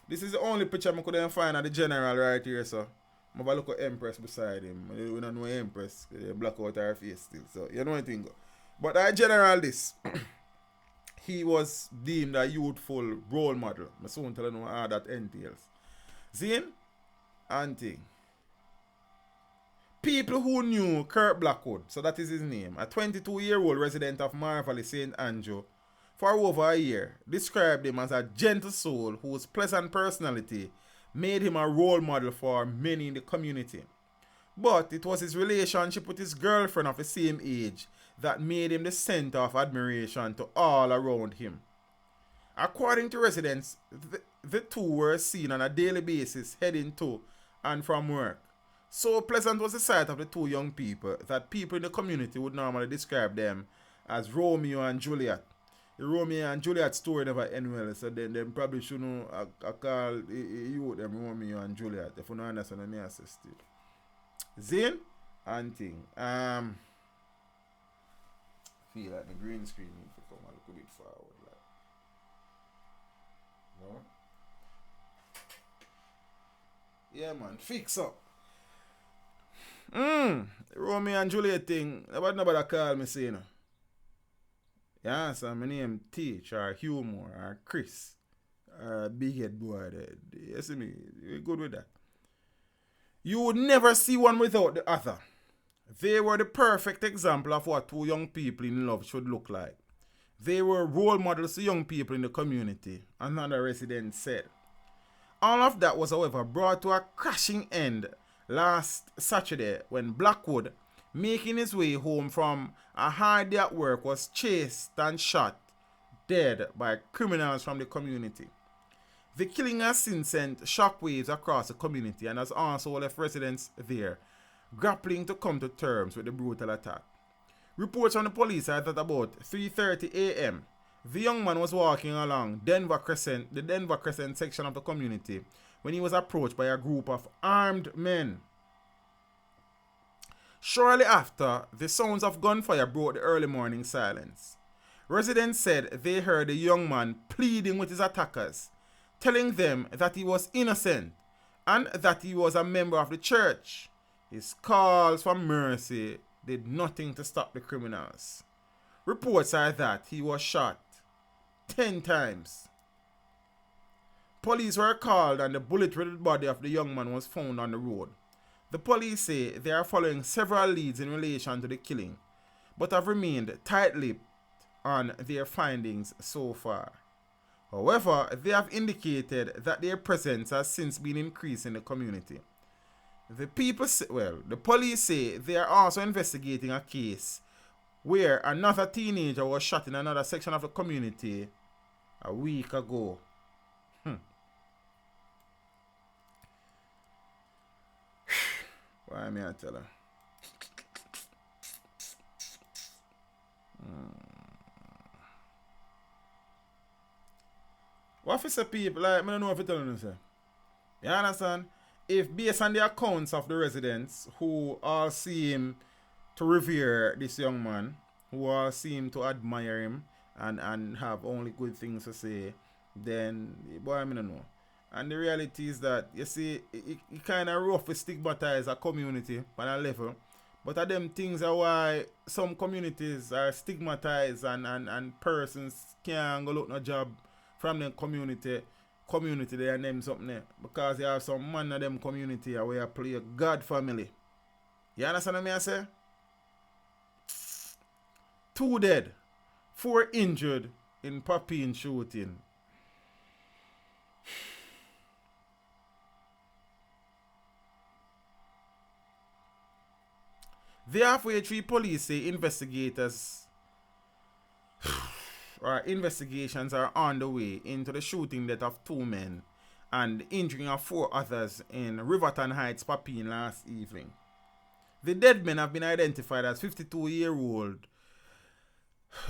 Speaker 1: This is the only picture I couldn't find at the general right here, so I have a look at Empress beside him. We don't know Empress. They black out her face still. So you know what I think. But I general this. He was deemed a youthful role model. I soon tell you how that entails. Zane? Auntie. People who knew Kurt Blackwood, so that is his name, a 22-year-old resident of Marvel St. Andrew, for over a year, described him as a gentle soul whose pleasant personality made him a role model for many in the community. But it was his relationship with his girlfriend of the same age that made him the center of admiration to all around him. According to residents, the two were seen on a daily basis heading to and from work. So pleasant was the sight of the two young people that people in the community would normally describe them as Romeo and Juliet. The Romeo and Juliet story never end well, so then them probably shouldn't call you them Romeo and Juliet if you don't understand what I say still. Zane and thing. Feel like the green screen need to come a little bit forward, like. No? Yeah, man, fix up. Romeo and Juliet thing. Nobody call me say, you know. Yeah, so my name Teach or Humor or Chris or Big Head Boy. You see me? You're good with that. You would never see one without the other. They were the perfect example of what two young people in love should look like. They were role models to young people in the community, another resident said. All of that was, however, brought to a crashing end last Saturday when Blackwood, making his way home from a hard day at work, was chased and shot dead by criminals from the community. The killing has since sent shockwaves across the community and has also left residents there grappling to come to terms with the brutal attack. Reports from the police are that about 3:30 a.m., the young man was walking along the Denver Crescent section of the community when he was approached by a group of armed men. Shortly after, the sounds of gunfire broke the early morning silence. Residents said they heard the young man pleading with his attackers, telling them that he was innocent and that he was a member of the church. His calls for mercy did nothing to stop the criminals. Reports are that he was shot 10 times. Police were called and the bullet-riddled body of the young man was found on the road. The police say they are following several leads in relation to the killing, but have remained tight-lipped on their findings so far. However, they have indicated that their presence has since been increased in the community. the police say they are also investigating a case where another teenager was shot in another section of the community a week ago. Why me I tell her? What if it's a people, like, I don't know if you're telling you, sir. You understand? If based on the accounts of the residents who all seem to revere this young man, who all seem to admire him and have only good things to say, then, boy, I don't know. And the reality is that, you see, it kind of rough to stigmatize a community on a level. But of them things are why some communities are stigmatized and persons can't go look no job from them community they are named something there. Because you have some man of them community where you play a God family. You understand what I say? 2 dead, 4 injured in Papine shooting. The halfway tree police say investigations are on the way into the shooting death of 2 men and the injuring of 4 others in Riverton Heights, Papine last evening. The dead men have been identified as 52-year-old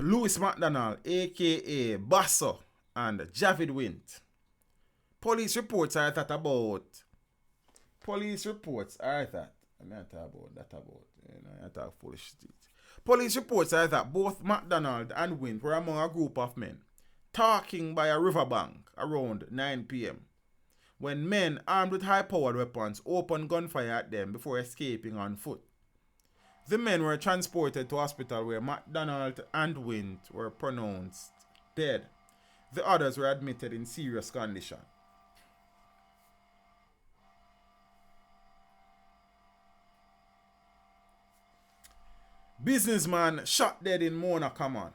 Speaker 1: Louis McDonald, aka Basso, and Javid Wint. Police reports are that Police reports are that both McDonald and Wint were among a group of men talking by a riverbank around 9 p.m. when men armed with high-powered weapons opened gunfire at them before escaping on foot. The men were transported to hospital where McDonald and Wint were pronounced dead. The others were admitted in serious condition. Businessman shot dead in Mona Common.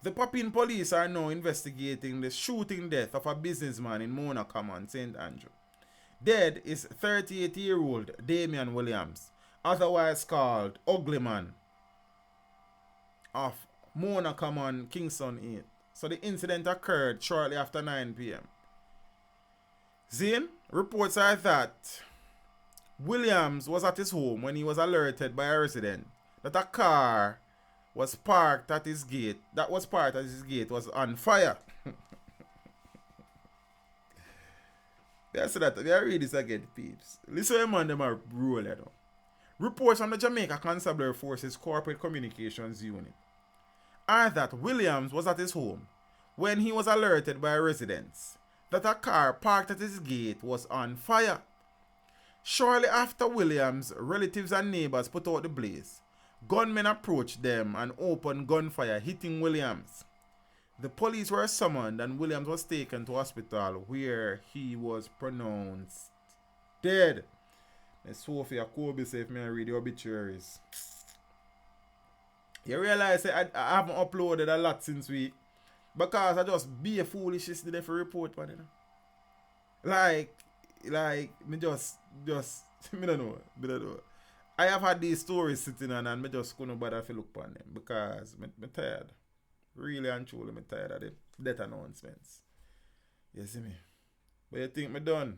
Speaker 1: The Papine police are now investigating the shooting death of a businessman in Mona Common, St. Andrew. Dead is 38-year-old Damian Williams, otherwise called Ugly Man, of Mona Common, Kingston 8. So the incident occurred shortly after 9 p.m. Zane, reports are that Williams was at his home when he was alerted by a resident that a car was parked at his gate was on fire. I said that. I read this again, peeps. Listen to man them are rolling now. Reports from the Jamaica Constabulary Force's Corporate Communications Unit are that Williams was at his home when he was alerted by residents that a car parked at his gate was on fire. Shortly after Williams, relatives and neighbors put out the blaze, gunmen approached them and opened gunfire, hitting Williams. The police were summoned and Williams was taken to hospital where he was pronounced dead. Sophia Kobe said if me read the obituaries. You realize I haven't uploaded a lot since week because I just be a foolish yesterday for report one, you know. Like me just me don't know. I have had these stories sitting on and me just couldn't bother to look upon them because me tired. Really and truly me tired of the death announcements. You see me? But you think me done?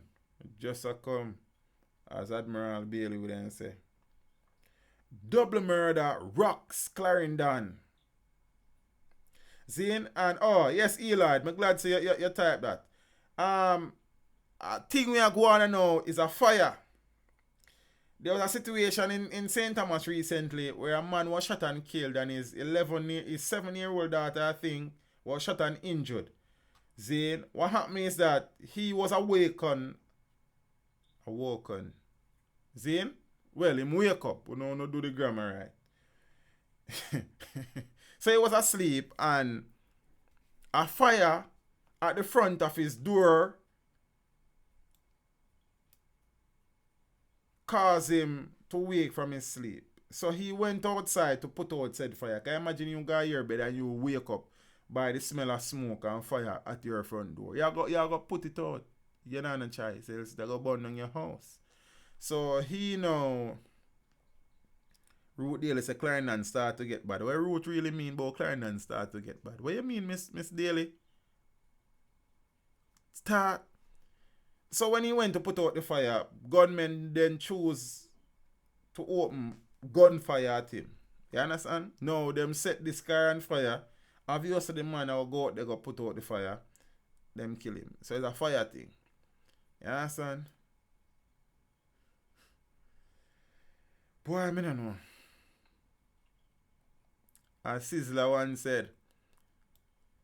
Speaker 1: Just a come, as Admiral Bailey would then say. Double murder rocks Clarendon. Zane and yes, Elard, I'm glad to see you type that. A thing we are going on now is a fire. There was a situation in St. Thomas recently where a man was shot and killed and his 7-year-old daughter, I think, was shot and injured. Zane, what happened is that he was awoken. Zane? Well, him wake up. We don't do the grammar right. So he was asleep and a fire at the front of his door caused him to wake from his sleep. So he went outside to put out said fire. Can you imagine you go to your bed and you wake up by the smell of smoke and fire at your front door? You got put it out. You don't have a choice, else they go burn down your house. So he know Root Daily say Clarendon start to get bad. What Root really mean about Clarendon start to get bad? What you mean, Miss Daly? Start. So when he went to put out the fire, gunmen then choose to open gunfire at him. You understand? No, them set this car on fire. Obviously the man will go out there go put out the fire. Them kill him. So it's a fire thing. You understand? Boy, I don't know. As Sizzler once said,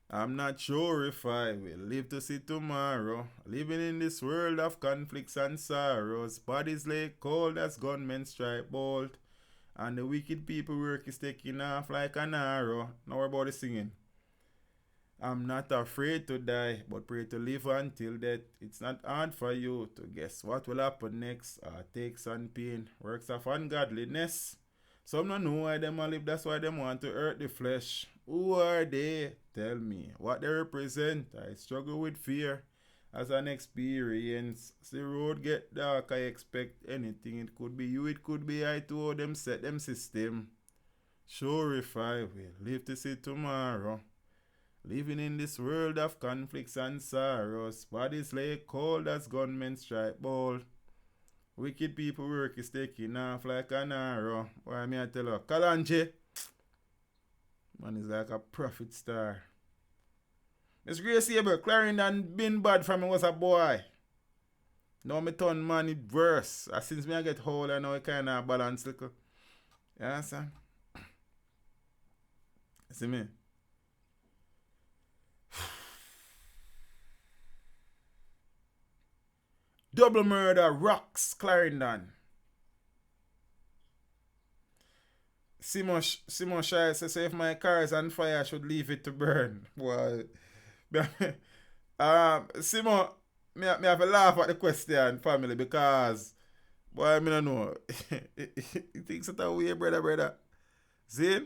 Speaker 1: I'm not sure if I will live to see tomorrow. Living in this world of conflicts and sorrows. Bodies lay cold as gunmen strike bolt. And the wicked people work is taking off like an arrow. Now we're about the singing. I'm not afraid to die, but pray to live until death. It's not hard for you to guess what will happen next. Takes and pain, works of ungodliness. Some don't know why them live, that's why them want to hurt the flesh. Who are they? Tell me what they represent. I struggle with fear as an experience. As the road get dark, I expect anything. It could be you, it could be I too. Them set them system. Sure if I will live to see tomorrow. Living in this world of conflicts and sorrows. Bodies lay cold as gunmen strike bold. Wicked people work is taking off like an arrow. Why me I tell her? Kalanje. Man is like a prophet star. Miss Grace Abel, Clarendon been bad from me was a boy. Now me turn man it worse. Since me I get old I know I kinda balance little. You understand? See me? Double murder rocks Clarendon. Simon Shire says, if my car is on fire, I should leave it to burn. Boy. Simon, me have a laugh at the question, family, because, boy, I don't know. He thinks it's a way, brother. See?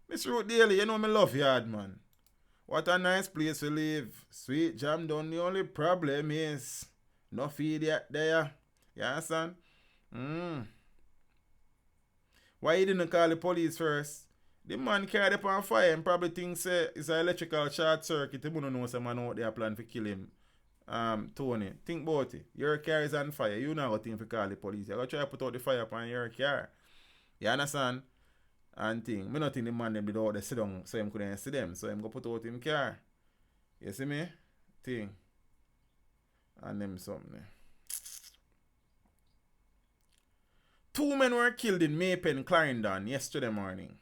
Speaker 1: Miss Root Daily, you know me love yard, man. What a nice place to live. Sweet jam down. The only problem is no feed yet there. You understand? Why you didn't call the police first? The man carried up on fire and probably thinks it's an electrical short circuit. You don't know some man out there plan to kill him. Tony, think about it. Your car is on fire. You know what thing to call the police. You gotta try to put out the fire upon your car. You understand? And thing. Me not think the man them did out there sit down so him couldn't see them. So him go put out him car. You see me? Thing. And them something. 2 men were killed in Maypen, Clarendon yesterday morning.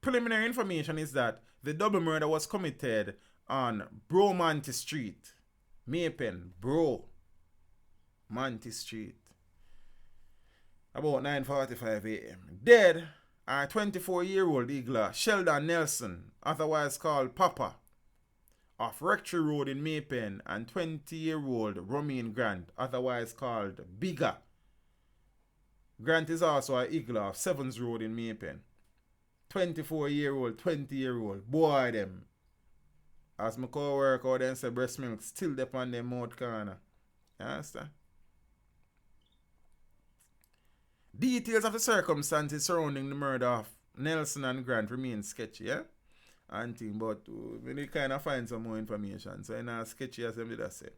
Speaker 1: Preliminary information is that the double murder was committed on Bromanti Street. Maypen, Manti Street. About 9:45 a.m. Dead are 24-year-old Igla Sheldon Nelson, otherwise called Papa, of Rectory Road in Maypen, and 20-year-old Romain Grant, otherwise called Bigger. Grant is also an Igla of Sevens Road in Maypen. 24-year-old, 20-year-old. Boy, them. As my co-worker then say breast milk still dep on them mouth corner. You understand? Details of the circumstances surrounding the murder of Nelson and Grant remain sketchy, yeah? And thing, but we need kind of find some more information. So, in a sketchy as them did I say.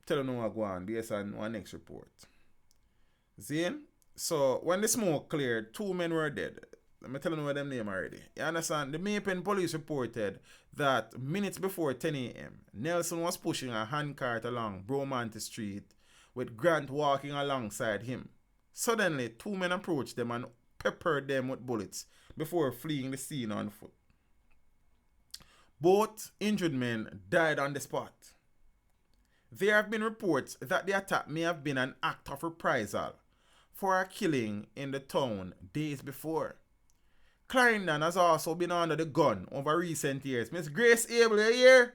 Speaker 1: Tell them what go on based on one next report. Zane? So, when the smoke cleared, 2 men were dead. Let me tell you what them name already. You understand? The Maypen police reported that minutes before 10 a.m., Nelson was pushing a handcart along Bromanti Street with Grant walking alongside him. Suddenly, 2 men approached them and peppered them with bullets before fleeing the scene on foot. Both injured men died on the spot. There have been reports that the attack may have been an act of reprisal for a killing in the town days before. Clarendon has also been under the gun over recent years. Miss Grace Abel, you here?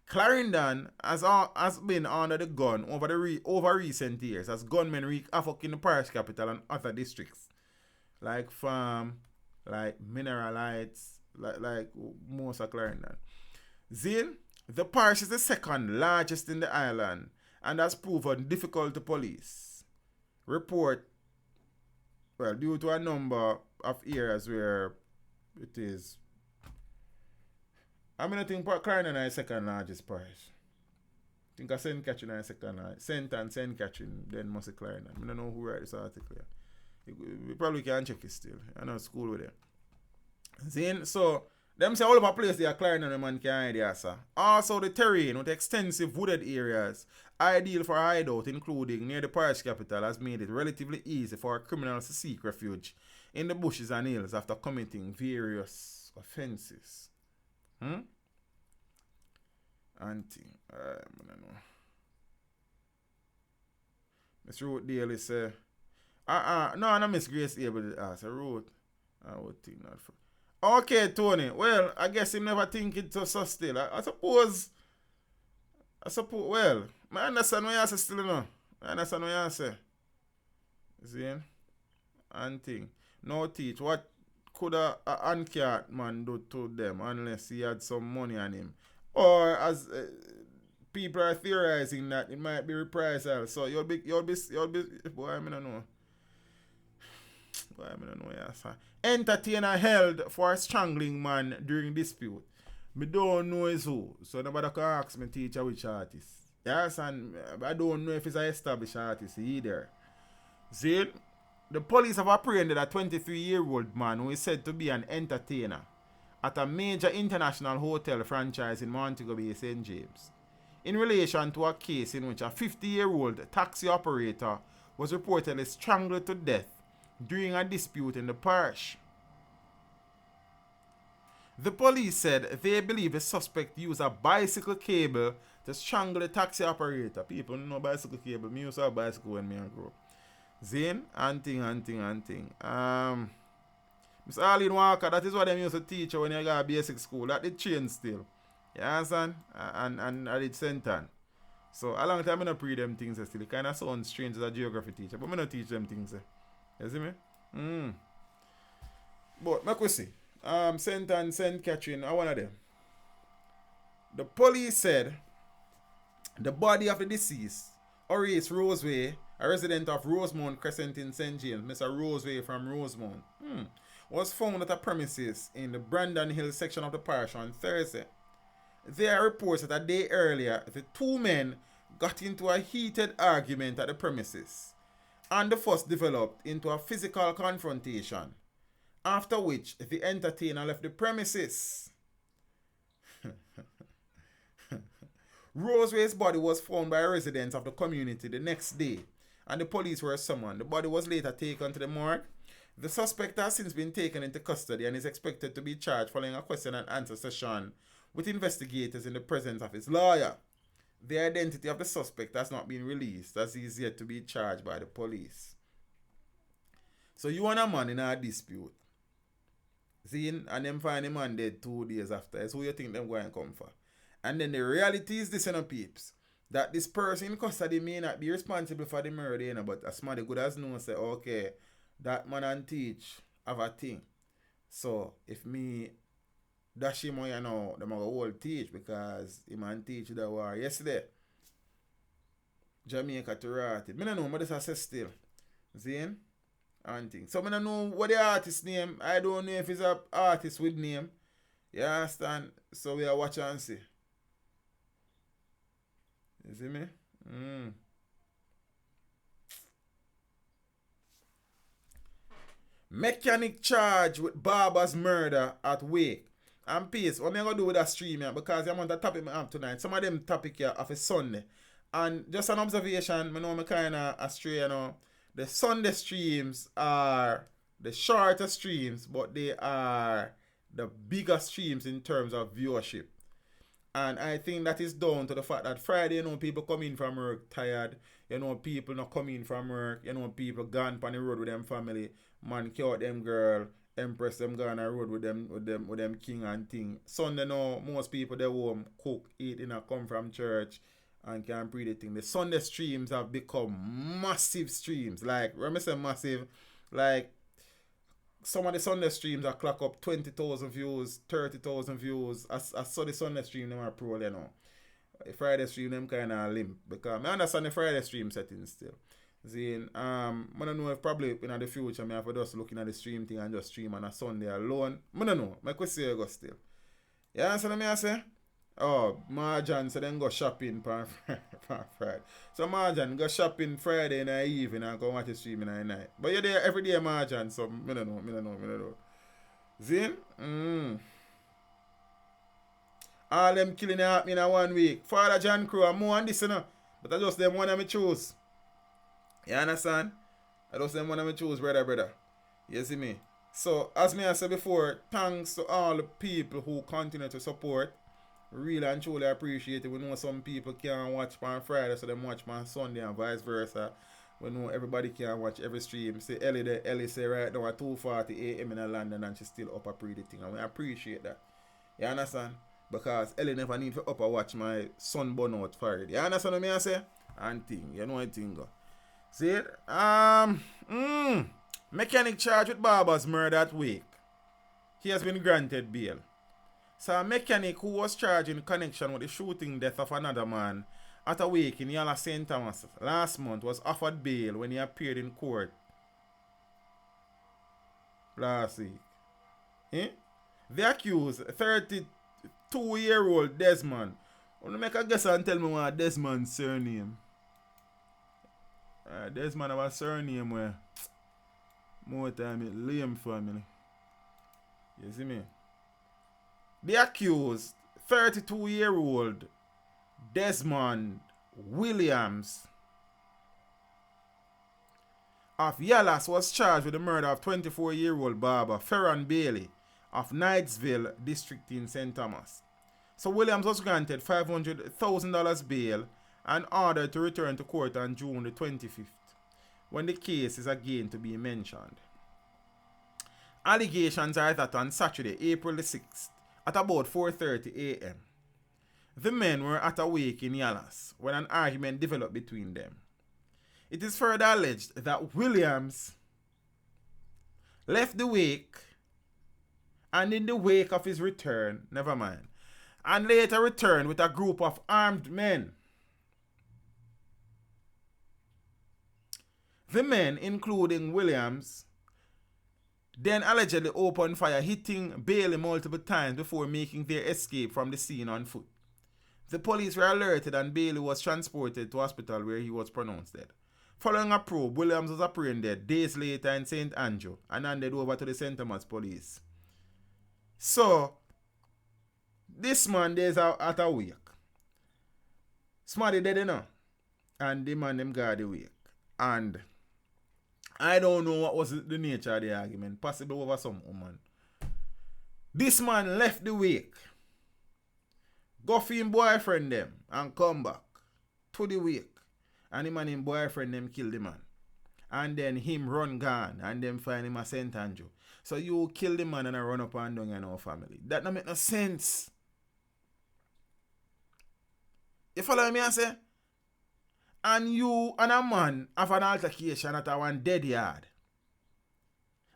Speaker 1: Clarendon has been under the gun over recent years as gunmen wreak havoc in the parish capital and other districts, like Farm, like Mineralites, like most of Clarendon. Zane, The parish is the second largest in the island and has proven difficult to police. Report, well, due to a number of areas where it is. I mean, I think Clarendon is the second largest parish. I think I St. Catherine is the second largest. St. Catherine, then must be Clarendon. I don't know who wrote this article. We probably can check it still. I know school with it. Then, so, them say all of a place they are Clarendon and man can hide there, sir. Also, the terrain with extensive wooded areas, ideal for hideout, including near the parish capital, has made it relatively easy for criminals to seek refuge in the bushes and hills after committing various offences. And thing. I don't know. Miss Ruth Daly say, no, Miss Grace able to ask. I wrote, I would think not for. Okay, Tony. Well, I guess him never think it so still. I suppose, well, I understand what you say still, you know. I understand what you say. See? And thing. No teach. What could a uncat man do to them unless he had some money on him? Or as people are theorizing that it might be reprisal. So you'll be, boy, I don't know. Boy, I don't know, yes. Entertainer held for strangling man during dispute. Me don't know is who. So nobody can ask me teacher which artist. Yes, and I don't know if it's an established artist either. See, the police have apprehended a 23-year-old man who is said to be an entertainer at a major international hotel franchise in Montego Bay, St. James, in relation to a case in which a 50-year-old taxi operator was reportedly strangled to death during a dispute in the parish. The police said they believe the suspect used a bicycle cable to strangle the taxi operator. People don't know bicycle cable. Me used to have a bicycle when I grew up. Zane, and thing. Miss Arlene Walker, that is what they used to teach you when you got basic school. That did change still. You understand? And I did Sentan. So a long time I don't pre them things still. It kind of sounds strange as a geography teacher, but I don't teach them things. You see me? But make we see. St. Catherine are one of them. The police said the body of the deceased, Horace Roseway, a resident of Rosemount Crescent in St. James, Mr. Roseway from Rosemount, was found at a premises in the Brandon Hill section of the parish on Thursday. There are reports that a day earlier, the two men got into a heated argument at the premises, and the first developed into a physical confrontation, after which the entertainer left the premises. Roseway's body was found by residents of the community the next day, and the police were summoned. The body was later taken to the morgue. The suspect has since been taken into custody and is expected to be charged following a question and answer session with investigators in the presence of his lawyer. The identity of the suspect has not been released as he is yet to be charged by the police. So you want a man in a dispute, see, and them find a man dead 2 days after. That's who you think them going to come for. And then the reality is this, you know, peeps, that this person in custody may not be responsible for the murder, you know, but as somebody good as known say, okay, that man and teach have a thing. So if me dash him, you know, them going to hold teach because him and teach the war yesterday. Jamaica to rot it. I don't know what this I say still. See? And thing. So I don't know what the artist name. I don't know if it's an artist with name. You understand? So we are watch and see. You see me? Mechanic charged with barber's murder at Wake. And peace, what am I going to do with that stream here? Because I'm on the topic I have tonight. Some of them topic here of a Sunday. And just an observation, I know I'm kind of astray, you know. The Sunday streams are the shorter streams, but they are the bigger streams in terms of viewership. And I think that is down to the fact that Friday, you know, people come in from work tired. You know, people not come in from work. You know, people gone on the road with them family. Man caught them girl. Empress them gone on the road with them king and thing. Sunday now, most people they home, cook, eat, come from church and can pray the thing. The Sunday streams have become massive streams. Like, when I say massive, like some of the Sunday streams are clock up 20,000 views, 30,000 views. I saw the Sunday stream them are pro, you know. The Friday stream them kind of limp because I understand the Friday stream settings still. Zine, I don't know if probably in the future I have to just looking at the stream thing and just stream on a Sunday alone. I don't know. I could say I go still. You understand what I say? Oh, Marjan so then go shopping for Friday. So Marjan go shopping Friday in the evening and go watch the stream in the night. But you're there every day, Marjan, so I don't know. Zin? All them killing happen in 1 week. Father John Crow and more on this, you know. But I just them one of me choose. You understand? I just them one of me choose, brother. You see me? So, as me I said before, thanks to all the people who continue to support. Really and truly appreciate it. We know some people can't watch on Friday, so they watch on Sunday and vice versa. We know everybody can't watch every stream. See Ellie there, Ellie say right now at 2:40 a.m. in London and she's still up a pretty thing. And we appreciate that. You understand? Because Ellie never need to up and watch my sun burn out for it. You understand what I say? And thing. You know what thing go. See it? Mechanic charged with Barber's murder at Wake. He has been granted bail. So a mechanic who was charged in connection with the shooting death of another man at a Wake in Yala St. Thomas last month was offered bail when he appeared in court last week. The accused, 32-year-old Desmond. I want to make a guess and tell me what Desmond's surname. Desmond have a surname where more time it lame family. You see me? The accused, 32-year-old Desmond Williams of Yallas was charged with the murder of 24-year-old barber Ferran Bailey of Knightsville district in St. Thomas. So Williams was granted $500,000 bail and ordered to return to court on June the 25th, when the case is again to be mentioned. Allegations are that on Saturday, April the 6th, at about 4:30 a.m., the men were at a wake in Yallas when an argument developed between them. It is further alleged that Williams left the wake and in the wake of his return, and later returned with a group of armed men. The men, including Williams, then allegedly opened fire, hitting Bailey multiple times before making their escape from the scene on foot. The police were alerted and Bailey was transported to hospital where he was pronounced dead. Following a probe, Williams was apprehended days later in St. Andrew and handed over to the St. Thomas police. So, this man is at a wake. Somebody dead enough. And the man them guard the wake. And I don't know what was the nature of the argument. Possibly over some woman. This man left the wake. Go for him boyfriend them. And come back to the wake. And him and him boyfriend them kill the man. And then him run gone. And them find him at St. Andrew. So you kill the man and I run up and down in our family. That don't make no sense. You follow me I say? And you and a man have an altercation at our dead yard.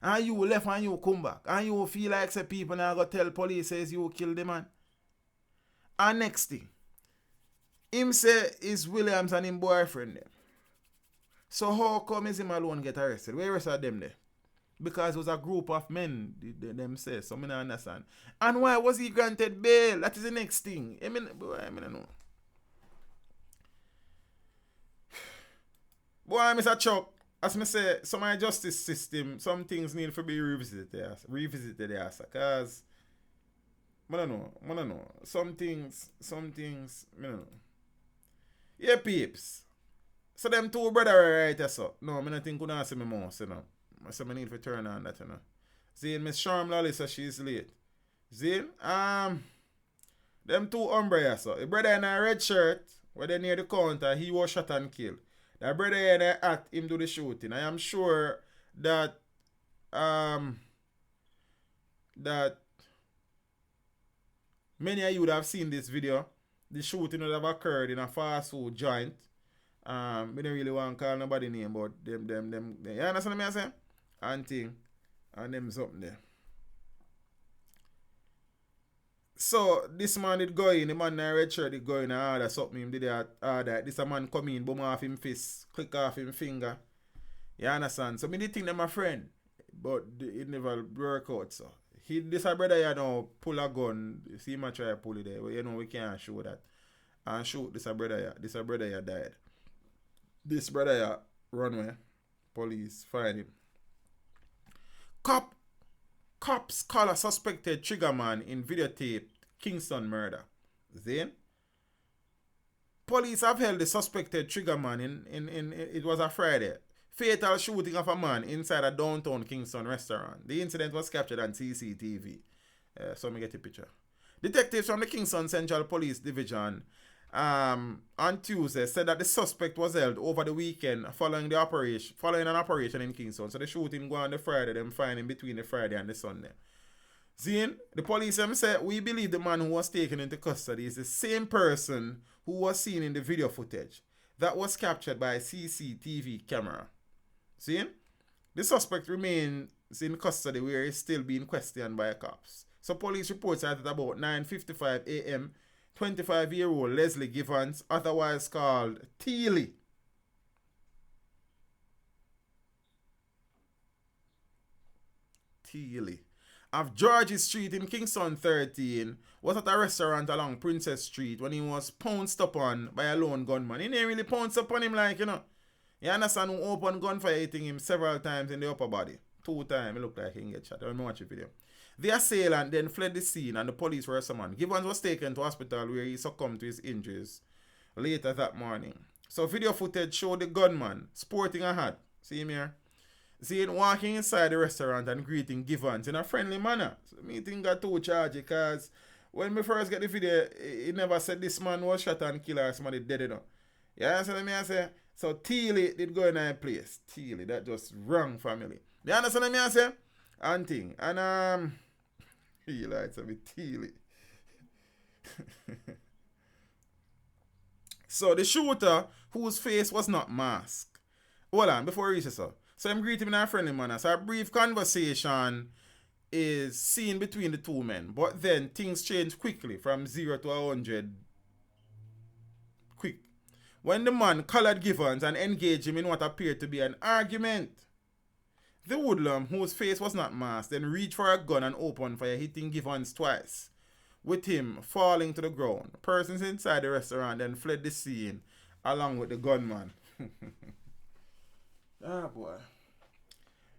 Speaker 1: And you left and you come back. And you feel like say people now go tell police says you kill the man. And next thing, him say is Williams and him boyfriend them. So how come is him alone get arrested? Where is them there? Because it was a group of men, them say. So I don't understand. And why was he granted bail? That is the next thing. I don't know. Boy, Mr. Chuck, as I say, some of the justice system, some things need to be revisited there. Because, I don't know. Some things, I don't know. Yeah, peeps. So them two brother right there, so. No, I don't think you don't see me more, you know. So I need to turn on that, you know. See, Miss Sharm Lally says she's late. See, them two umbrellas, so. The brother in a red shirt, where they near the counter, he was shot and killed. The brother in a hat, him do the shooting. I am sure that, that many of you would have seen this video. The shooting would have occurred in a fast food joint. We don't really want to call nobody name, but them. You understand what I'm saying? And thing. And them something there. So this man did go in, the man in a red shirt did go in and order something. Him did order. This a man come in, boom off him fist, click off him finger. You understand? So me did think them my friend. But it never work out, so. This a brother you know pull a gun. See him try to pull it there. But you know we can't show that. And shoot this a brother here. This a brother here died. This brother here run away. Police find him. Cops call a suspected triggerman in videotape Kingston murder. Then police have held the suspected triggerman in it was a Friday. Fatal shooting of a man inside a downtown Kingston restaurant. The incident was captured on CCTV. So let me get the picture. Detectives from the Kingston Central Police Division on Tuesday said that the suspect was held over the weekend following an operation in Kingston. So the shooting go on the Friday, them find him between the Friday and the Sunday. Zine, the police said, we believe the man who was taken into custody is the same person who was seen in the video footage that was captured by a CCTV camera. See? The suspect remains in custody where he's still being questioned by cops. So police reports at about 9:55 a.m., 25-year-old Leslie Givens, otherwise called Teely, of George's Street in Kingston 13, was at a restaurant along Princess Street when he was pounced upon by a lone gunman. He didn't really pounce upon him like, you know. You understand who opened gunfire hitting him several times in the upper body. 2 times, it looked like he can get shot. Let me watch the video. The assailant then fled the scene and the police were summoned. Givens was taken to hospital where he succumbed to his injuries later that morning. So video footage showed the gunman sporting a hat. See him here? See him walking inside the restaurant and greeting Givens in a friendly manner. So me think got 2 charges because when we first get the video, he never said this man was shot and killed or somebody dead, you know. You understand me I say? So Teely did go in a place. Teely, that just wrong family. You understand me I say? And thing. And he likes a bit Teely. So the shooter, whose face was not masked. Hold on, before we reach this up. So I'm greeting him in a friendly manner. So a brief conversation is seen between the two men. But then things change quickly from 0 to 100. Quick. When the man collared Givens and engaged him in what appeared to be an argument. The hoodlum, whose face was not masked, then reached for a gun and opened fire, hitting Givens twice, with him falling to the ground. Persons inside the restaurant then fled the scene along with the gunman. Ah, boy.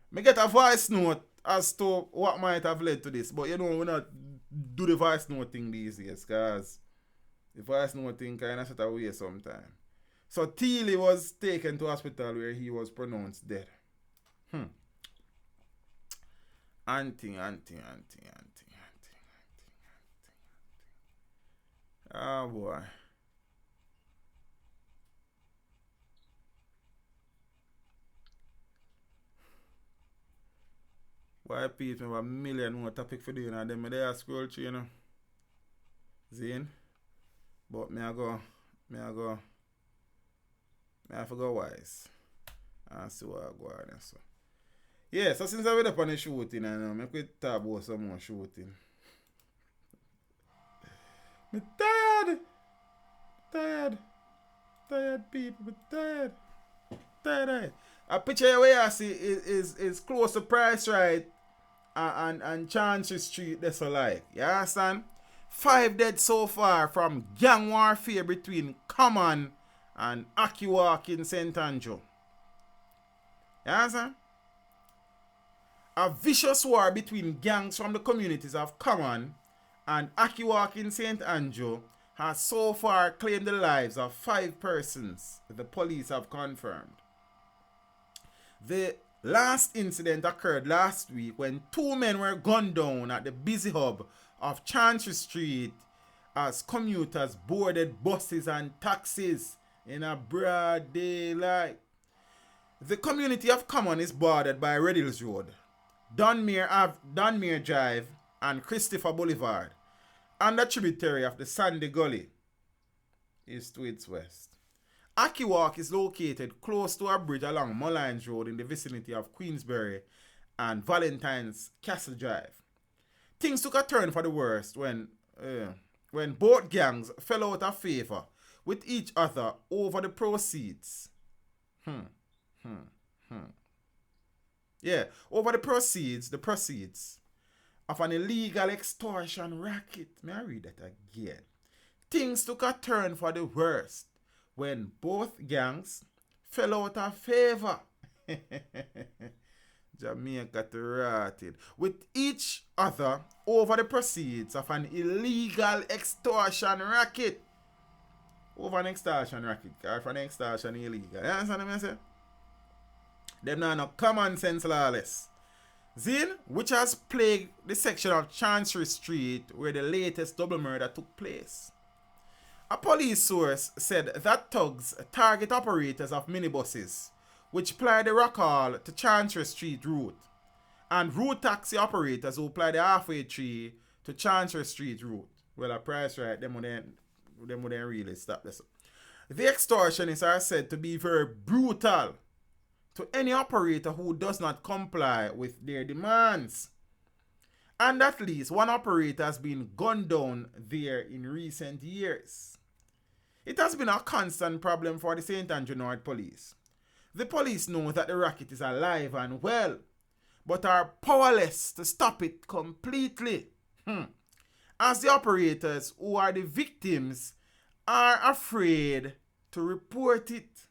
Speaker 1: Me get a voice note as to what might have led to this, but you know, we not do the voice note thing these days, because the voice note thing kind of set away sometime. So Teely was taken to hospital where he was pronounced dead. Auntie. Ah, boy. Why people have a million more topic for doing and then I scroll through, you know. Zine. But me I have to go wise. And see what I go on. So. Yeah, so since I went up on the shooting and I could talk about some more shooting. I'm tired. Tired people, I'm tired. A picture where I see is close to Price Right and Chancery Street, that's so like. You understand? 5 dead so far from gang warfare between Common and Akiwak in St. Andrew. You understand? A vicious war between gangs from the communities of Common and Akiwak in St. Andrew has so far claimed the lives of 5 persons, the police have confirmed. The last incident occurred last week when 2 men were gunned down at the busy hub of Chancery Street as commuters boarded buses and taxis in a broad daylight. The community of Common is bordered by Red Hills Road, Dunmere Drive, and Christopher Boulevard, and the tributary of the Sandy Gully is to its west. Akiwak is located close to a bridge along Mullines Road in the vicinity of Queensbury and Valentine's Castle Drive. Things took a turn for the worst when both gangs fell out of favor with each other over the proceeds. Yeah, over the proceeds of an illegal extortion racket. May I read that again? Things took a turn for the worst when both gangs fell out of favor. Jamaica to rotted. With each other over the proceeds of an illegal extortion racket. Over an extortion racket. Or for an extortion illegal. You understand what I say? Them now no common sense lawless. Zin, which has plagued the section of Chancery Street where the latest double murder took place. A police source said that thugs target operators of minibuses, which ply the Rockall to Chancery Street route, and route taxi operators who ply the halfway tree to Chancery Street route. Well, a price right, them wouldn't really stop this. The extortionists are said to be very brutal to any operator who does not comply with their demands. And at least one operator has been gunned down there in recent years. It has been a constant problem for the St. Andrew North Police. The police know that the racket is alive and well, but are powerless to stop it completely. As the operators who are the victims are afraid to report it.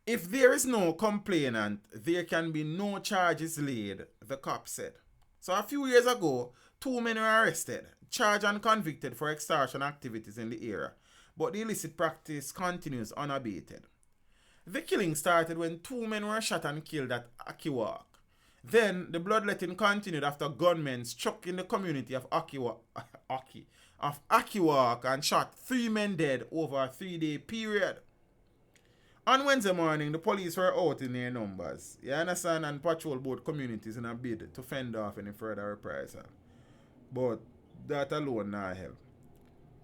Speaker 1: If there is no complainant, there can be no charges laid, the cop said. So a few years ago, 2 men were arrested, charged and convicted for extortion activities in the area, but the illicit practice continues unabated. The killing started when 2 men were shot and killed at Akiwak. Then the bloodletting continued after gunmen struck in the community of Akiwak and shot 3 men dead over a 3-day period. On Wednesday morning, the police were out in their numbers, you understand, and patrol both communities in a bid to fend off any further reprisal. But that alone not help.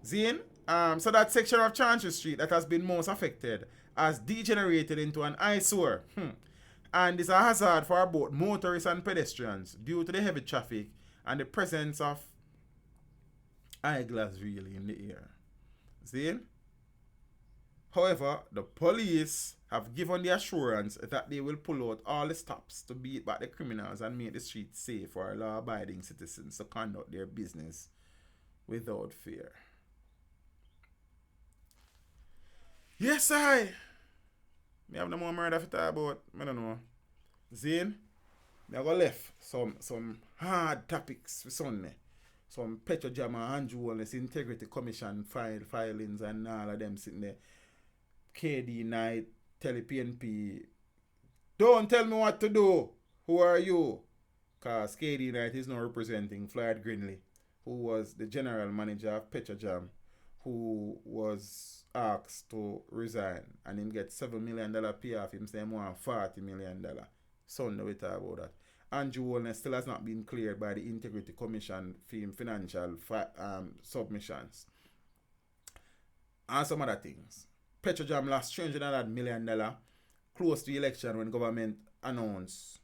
Speaker 1: Zane, so that section of Chancery Street that has been most affected has degenerated into an eyesore. And is a hazard for both motorists and pedestrians due to the heavy traffic and the presence of eyeglass really in the air. Zane? However, the police have given the assurance that they will pull out all the stops to beat back the criminals and make the streets safe for law-abiding citizens to conduct their business without fear. Yes, I have no more murder to talk about. I don't know. Zane, I go left some hard topics for Sunday. Some Petrojam and Holness Integrity Commission filings and all of them sitting there. KD Knight, TelePNP. Don't tell me what to do. Who are you? Because KD Knight is now representing Floyd Grindley, who was the general manager of Petrojam, who was asked to resign. And him get $7 million pay off him, say him want $40 million. Sunday we talk about that. Andrew Holness still has not been cleared by the Integrity Commission for financial submissions. And some other things. Petrojam lost $300 million close to the election when government announced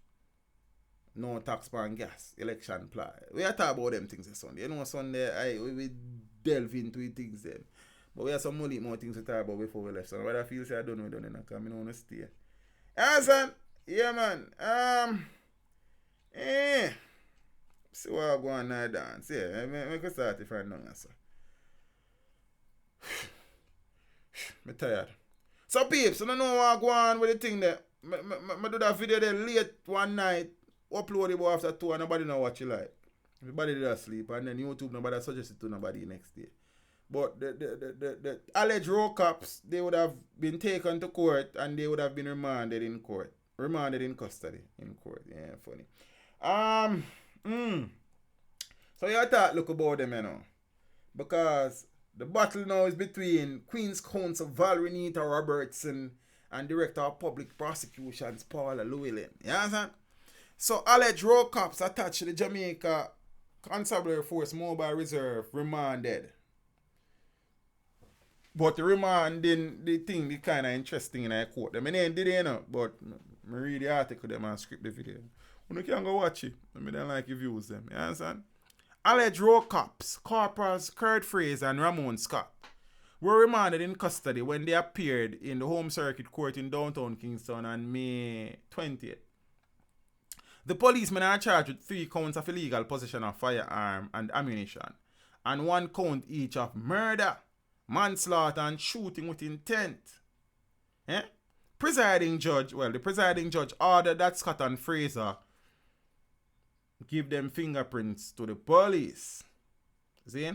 Speaker 1: no tax on gas election plan. We are talking about them things this Sunday. You know, Sunday we delve into the things then. But we have some more things to talk about before we left. So what I feel say I don't know, because I don't want to stay. Son, yeah man. See what I go on now dance. Yeah, I can start if I know so. I'm tired. So peeps, I don't know what I go on with the thing there. I do that video there late one night, upload it after 2 and nobody know what you like. Everybody did asleep and then YouTube nobody suggested to nobody next day. But the alleged road cops, they would have been taken to court and they would have been remanded in court. Remanded in custody in court. Yeah, funny. So you thought look about them, you know. Because the battle now is between Queen's Counsel Renita Robertson and Director of Public Prosecutions Paula Llewellyn. You understand? So alleged road cops attached to the Jamaica Constabulary Force Mobile Reserve remanded But the remanding, the thing, the kind of interesting in I quote them. And then did it, but I read the article them and script the video. You can go watch it. I mean, don't like you views them. You understand? Alleged road cops, Corporals Kurt Fraser and Ramon Scott, were remanded in custody when they appeared in the Home Circuit Court in downtown Kingston on May 20th. The policemen are charged with 3 counts of illegal possession of firearm and ammunition, and 1 count each of murder, manslaughter, and shooting with intent. The presiding judge ordered that Scott and Fraser give them fingerprints to the police. See?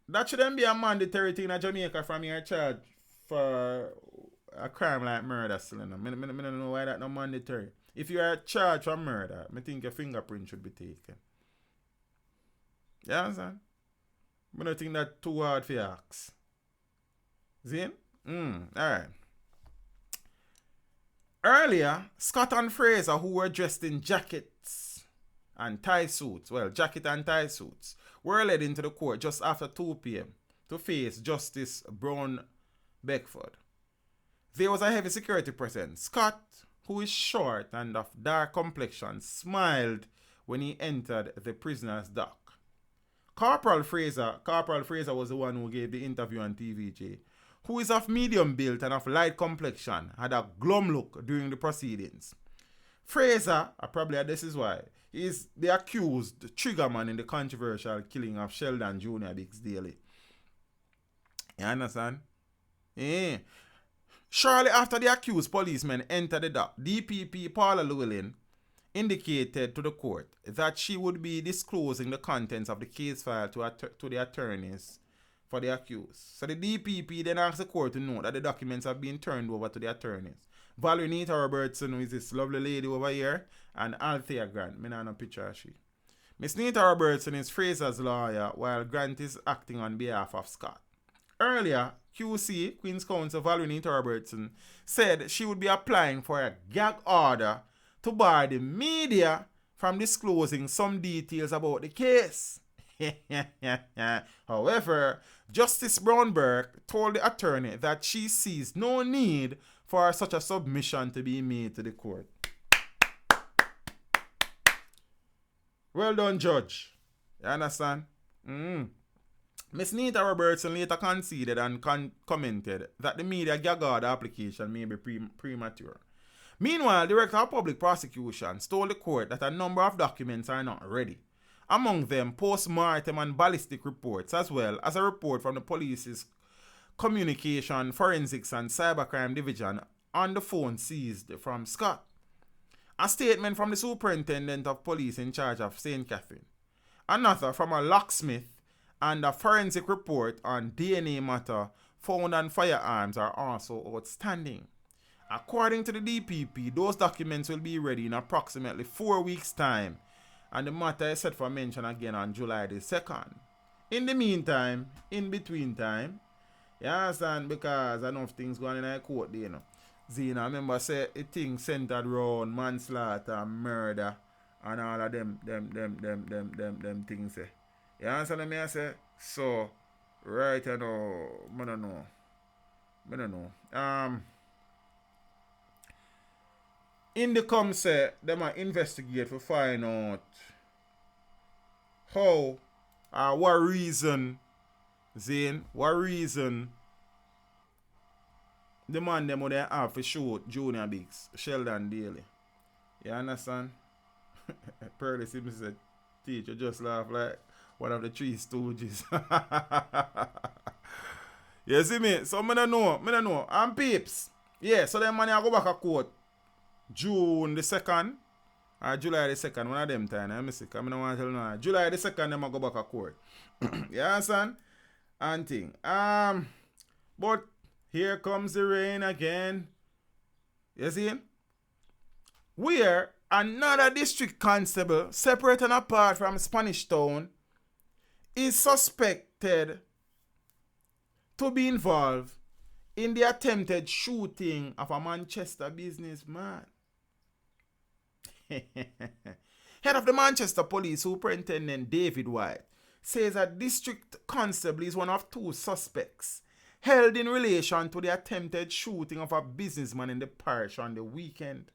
Speaker 1: That shouldn't be a mandatory thing in Jamaica from your charge for a crime like murder. I don't know why that's not mandatory. If you are charged for murder, I think your fingerprint should be taken. You understand? I don't think that's too hard for you ask. See? Alright. Earlier, Scott and Fraser, who were dressed in jackets and tie suits, were led into the court just after 2 p.m. to face Justice Brown Beckford. There was a heavy security present. Scott, who is short and of dark complexion, smiled when he entered the prisoner's dock. Corporal Fraser was the one who gave the interview on TVJ, who is of medium build and of light complexion, had a glum look during the proceedings. Fraser, probably this is why, is the accused triggerman in the controversial killing of Sheldon Jr. Biggs Daly. You understand? Yeah. Shortly after the accused policemen entered the dock, DPP Paula Llewellyn indicated to the court that she would be disclosing the contents of the case file to the attorneys for the accused. So the DPP then asked the court to note that the documents have been turned over to the attorneys. Valerie Nita Robertson, who is this lovely lady over here, and Althea Grant. I don't know picture of she. Miss Nita Robertson is Fraser's lawyer, while Grant is acting on behalf of Scott. Earlier, QC, Queen's Counsel Valerie Nita Robertson, said she would be applying for a gag order to bar the media from disclosing some details about the case. However, Justice Brownberg told the attorney that she sees no need for such a submission to be made to the court. Well done, Judge. You understand? Miss Nita Robertson later conceded and commented that the media gag order application may be premature. Meanwhile, Director of Public Prosecutions told the court that a number of documents are not ready. Among them, post-mortem and ballistic reports, as well as a report from the police's Communication, Forensics and Cybercrime Division on the phone seized from Scott. A statement from the Superintendent of Police in charge of St. Catherine. Another from a locksmith, and a forensic report on DNA matter found on firearms are also outstanding. According to the DPP, those documents will be ready in approximately 4 weeks' time, and the matter is set for mention again on July the 2nd. In the meantime, in between time, you understand, because enough things going in the court there, you know. Zena, remember, say a thing centered around manslaughter, murder, and all of them things. You understand me? I say? So, right now, I don't know. In the come say, they might investigate to find out how, what reason the man them would have to shoot Junior Biggs, Sheldon Daly. You understand? Pearly Sims said, teacher just laugh like one of the 3 stooges. You see me? So I don't know. And peeps. Yeah, so then man I go back a court June the 2nd or July the 2nd, one of them time. I'm sick. I don't want to tell you now. July the 2nd, them I go back a court. You understand? And thing. But here comes the rain again. You see? Where another district constable, separate and apart from Spanish Town, is suspected to be involved in the attempted shooting of a Manchester businessman. Head of the Manchester Police Superintendent David White says that District Constable is one of 2 suspects held in relation to the attempted shooting of a businessman in the parish on the weekend.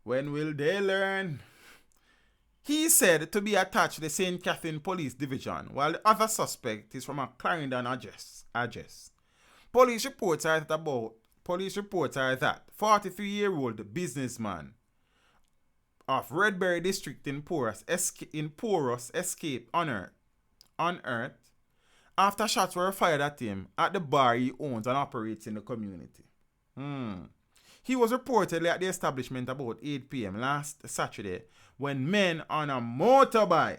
Speaker 1: When will they learn? He is said to be attached to the St. Catherine Police Division, while the other suspect is from a Clarendon address. Police reports are that 43-year-old businessman of Redbury District in Porus escaped unearthed after shots were fired at him at the bar he owns and operates in the community. He was reportedly at the establishment about 8 p.m. last Saturday when men on a motorbike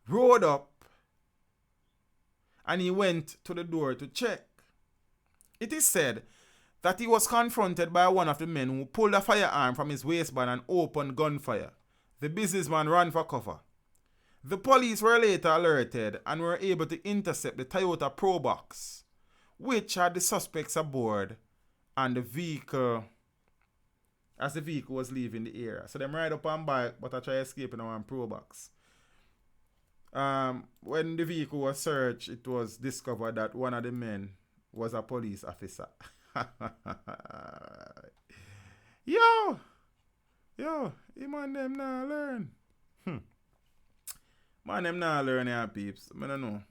Speaker 1: rode up and he went to the door to check. It is said that he was confronted by one of the men who pulled a firearm from his waistband and opened gunfire. The businessman ran for cover. The police were later alerted and were able to intercept the Toyota Probox, which had the suspects aboard and the vehicle as the vehicle was leaving the area. So them ride up on bike, but I try escaping on Probox. When the vehicle was searched, it was discovered that one of the men was a police officer. Yo, him and them now learn. Man, them now learn here, peeps. I don't know.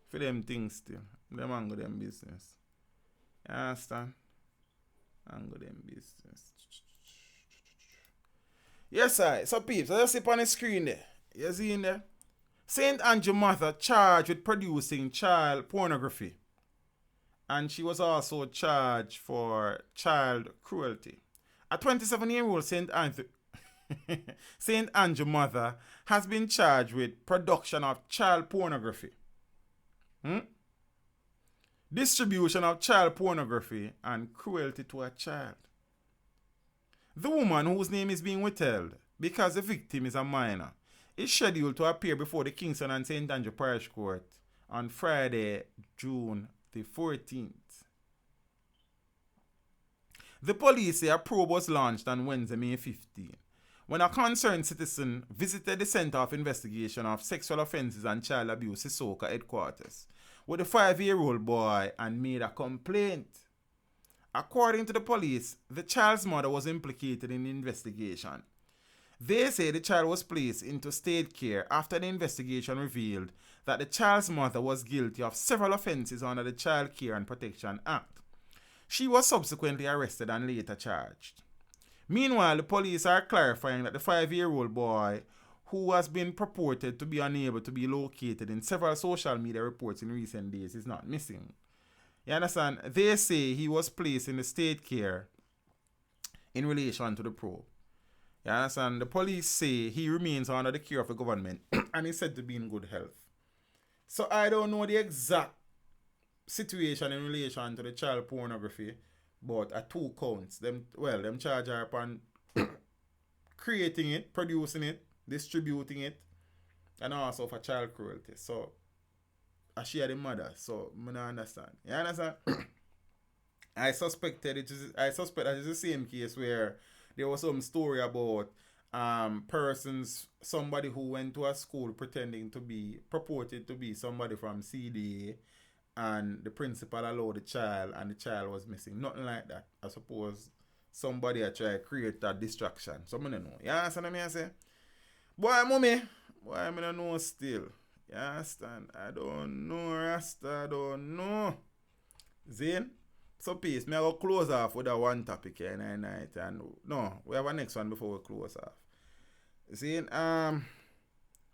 Speaker 1: For them things still. Them angle them business. You understand? Angle them business. Yes, I. So, peeps, I just see on the screen there. You see in there? St. Andrew mother charged with producing child pornography. And she was also charged for child cruelty. A 27-year-old St. Andrew mother has been charged with production of child pornography, distribution of child pornography, and cruelty to a child. The woman, whose name is being withheld because the victim is a minor, is scheduled to appear before the Kingston and St. Andrew Parish Court on Friday, June the 14th. The police say a probe was launched on Wednesday, May 15, when a concerned citizen visited the Center of Investigation of Sexual Offences and Child Abuse Sissoko headquarters with a 5-year-old boy and made a complaint. According to the police, the child's mother was implicated in the investigation. They say the child was placed into state care after the investigation revealed that the child's mother was guilty of several offences under the Child Care and Protection Act. She was subsequently arrested and later charged. Meanwhile, the police are clarifying that the 5-year-old boy, who has been purported to be unable to be located in several social media reports in recent days, is not missing. You understand? They say he was placed in the state care in relation to the probe. You understand? The police say he remains under the care of the government and is said to be in good health. So I don't know the exact situation in relation to the child pornography, but at 2 counts. Them charge her upon creating it, producing it, distributing it, and also for child cruelty. So I share the mother, so I don't understand. You understand? I suspect that it's the same case where there was some story about somebody who went to a school purported to be somebody from CDA, and the principal allowed the child and the child was missing. Nothing like that. I suppose somebody had tried to create that distraction. So I don't know. You understand what I say? Boy, mommy, I don't know still. You understand? I don't know, Rasta, I don't know. Zane? So peace, I will close off with that one topic here night. And no, we have a next one before we close off. Zane,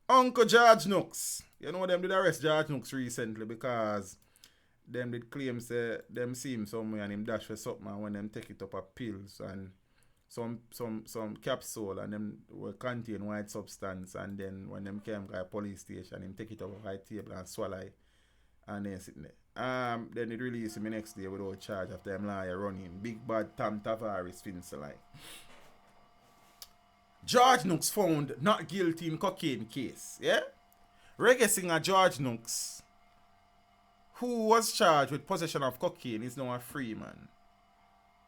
Speaker 1: Uncle George Nooks. You know them did arrest George Nooks recently because them did claim say them see him somewhere and him dash for something, and when them take it up a pills and some capsule and them will contain white substance, and then when them came to a police station, him take it up a white table and swallow it and then sitting there. Then it release him the next day without charge after them lawyer run him. Big bad Tom Tavares Finster like. George Nooks found not guilty in cocaine case. Yeah? Reggae singer George Nooks, who was charged with possession of cocaine, is now a free man.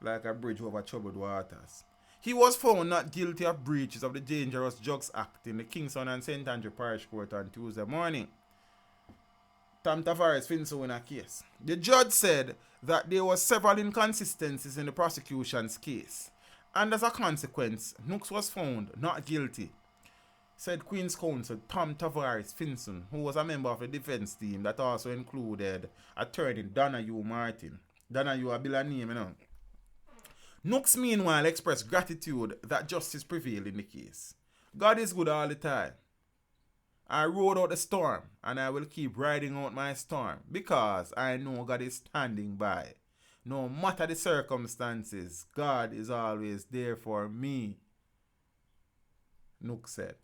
Speaker 1: Like a bridge over troubled waters. He was found not guilty of breaches of the Dangerous Drugs Act in the Kingston and St. Andrew Parish Court on Tuesday morning. Tom Tavares Finso in a case. The judge said that there were several inconsistencies in the prosecution's case, and as a consequence, Nooks was found not guilty, said Queen's Counsel Tom Tavares Finson, who was a member of the defense team that also included attorney Donahue Martin. Donahue, a bill name, you know. Nooks, meanwhile, expressed gratitude that justice prevailed in the case. God is good all the time. I rode out the storm, and I will keep riding out my storm, because I know God is standing by. No matter the circumstances, God is always there for me, Nook said.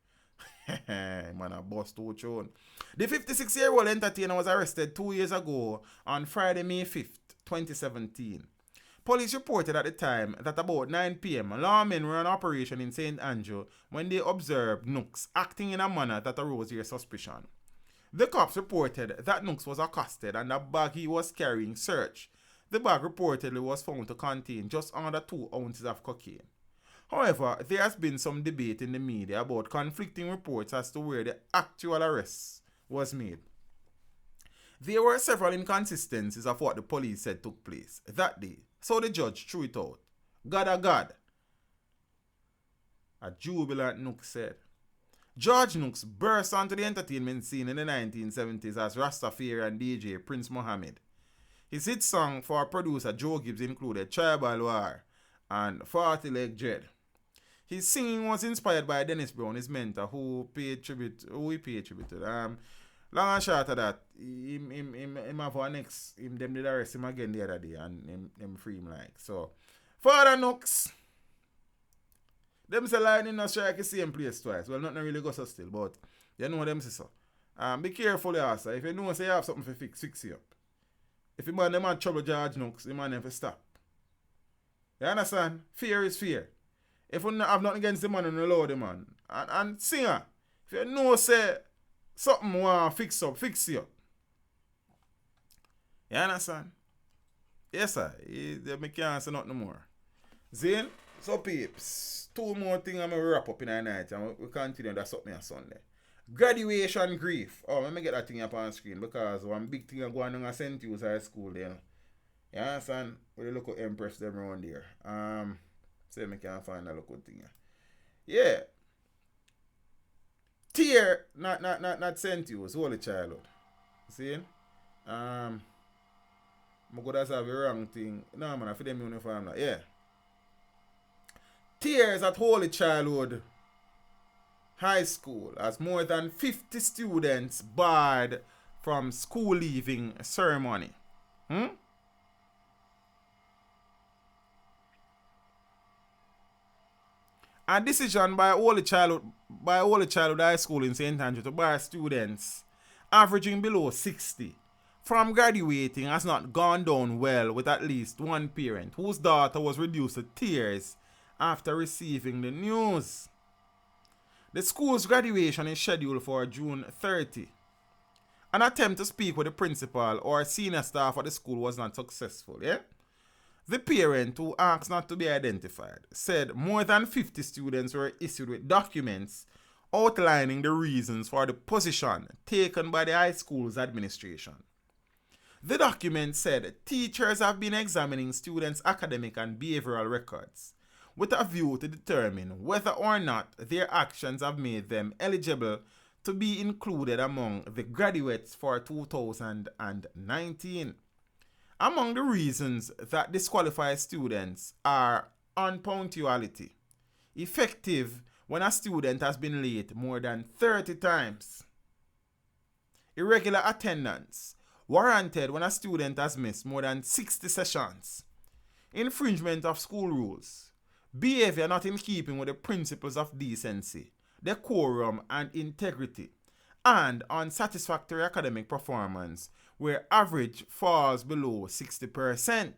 Speaker 1: Man, I bust out tune. The 56-year-old entertainer was arrested 2 years ago on Friday, May 5th, 2017. Police reported at the time that about 9 p.m., lawmen were on operation in St. Andrew when they observed Nooks acting in a manner that arose their suspicion. The cops reported that Nooks was accosted and the bag he was carrying searched. The bag reportedly was found to contain just under 2 ounces of cocaine. However, there has been some debate in the media about conflicting reports as to where the actual arrest was made. There were several inconsistencies of what the police said took place that day, so the judge threw it out. God a God, a jubilant Nooks said. George Nooks burst onto the entertainment scene in the 1970s as Rastafarian DJ Prince Mohammed. His hit song for producer Joe Gibbs included Tribal War and 40 Leg Dread. His singing was inspired by Dennis Brown, his mentor, who he paid tribute to. Long and short of that, him have one next, them did arrest him again the other day and him free him like. So, Father Nooks, them say lightning not strike the same place twice. Well, nothing really goes so still, but you know them say so. Be careful, also. If you know say you have something to fix it up. If you man them have trouble George Nooks, the man never stop. You understand? Fear is fear. If you have nothing against the man and allow the man. And singer, if you know say something want fix it up. You understand? Yes, sir. Me can't say nothing more. Zane, so peeps, 2 more things I'm going to wrap up in the night and we continue. That's up me on Sunday. Graduation grief. Oh, let me get that thing up on screen because one big thing I'm going on at St. Hughes High School there. You understand? We look at Empress them around there. So I can find a local thing. Yeah. Tear, not St. Hughes, Holy Childhood. See? I'm going to have a wrong thing. No, man, I feel them uniform now. Yeah. Tears at Holy Childhood High School as more than 50 students barred from school leaving ceremony. A decision by Holy Childhood High School in St. Andrew to bar students averaging below 60 from graduating has not gone down well with at least one parent whose daughter was reduced to tears after receiving the news. The school's graduation is scheduled for June 30. An attempt to speak with the principal or senior staff at the school was not successful, yeah? The parent, who asked not to be identified, said more than 50 students were issued with documents outlining the reasons for the position taken by the high school's administration. The document said teachers have been examining students' academic and behavioral records with a view to determine whether or not their actions have made them eligible to be included among the graduates for 2019. Among the reasons that disqualify students are unpunctuality, effective when a student has been late more than 30 times, irregular attendance, warranted when a student has missed more than 60 sessions, infringement of school rules, behavior not in keeping with the principles of decency, decorum, and integrity, and unsatisfactory academic performance where average falls below 60%.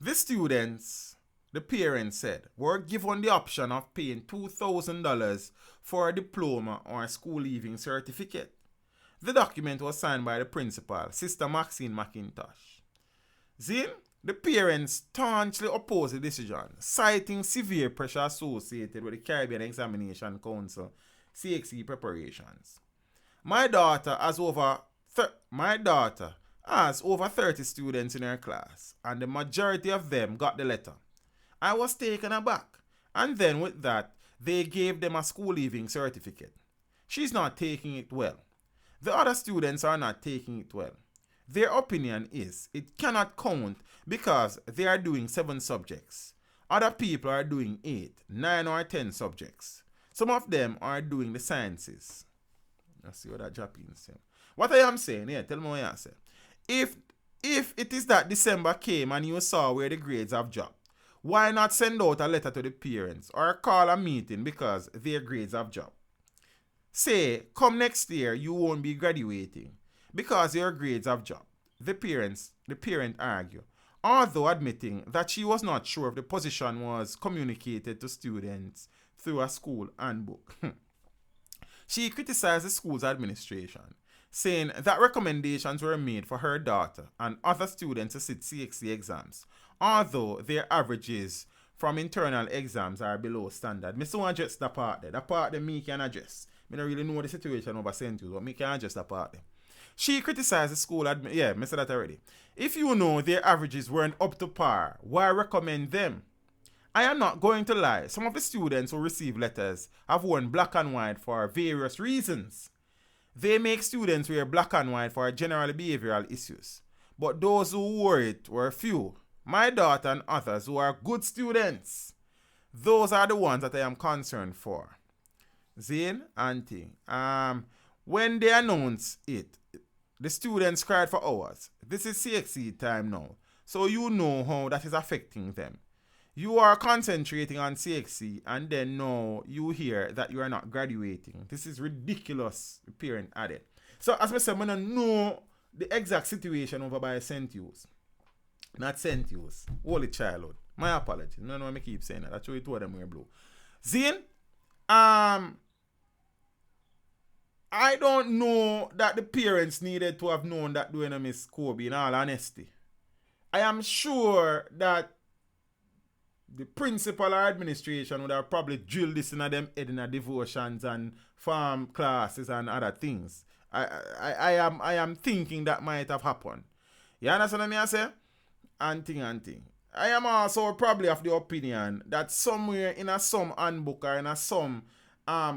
Speaker 1: The students, the parents said, were given the option of paying $2,000 for a diploma or a school leaving certificate. The document was signed by the principal, Sister Maxine McIntosh. Then, the parents staunchly opposed the decision, citing severe pressure associated with the Caribbean Examination Council, CXC preparations. My daughter has my daughter has over 30 students in her class, and the majority of them got the letter. I was taken aback. And then with that, they gave them a school leaving certificate. She's not taking it well. The other students are not taking it well. Their opinion is it cannot count because they are doing 7 subjects. Other people are doing 8, 9 or 10 subjects. Some of them are doing the sciences. Let's see what that Japanese say. What I am saying, tell me what I say. If it is that December came and you saw where the grades have dropped, why not send out a letter to the parents or call a meeting because their grades have dropped? Say, come next year, you won't be graduating because your grades have dropped. The parent argue, although admitting that she was not sure if the position was communicated to students through a school handbook. She criticized the school's administration, saying that recommendations were made for her daughter and other students to sit CXC exams, although their averages from internal exams are below standard. I don't address that part there. That part there me can address. I don't really know the situation over St. Hughes, but me can address that part there. She criticized the school I said that already. If you know their averages weren't up to par, why recommend them? I am not going to lie. Some of the students who receive letters have worn black and white for various reasons. They make students wear black and white for general behavioral issues. But those who wore it were few. My daughter and others who are good students. Those are the ones that I am concerned for. Zane, auntie. When they announced it, the students cried for hours. This is CXC time now. So you know how that is affecting them. You are concentrating on CXC and then now you hear that you are not graduating. This is ridiculous, the parent added. So as I said, I don't know the exact situation over by St. Hughes. Not St. Hughes. Holy childhood. My apologies. I don't know why I keep saying that. That's why I told them we're blue. Zane, I don't know that the parents needed to have known that doing a Miss Kobe, in all honesty. I am sure that the principal or administration would have probably drilled this in them head in devotions and farm classes and other things. I am thinking that might have happened. You understand what I say? And I am also probably of the opinion that somewhere in some handbook or in some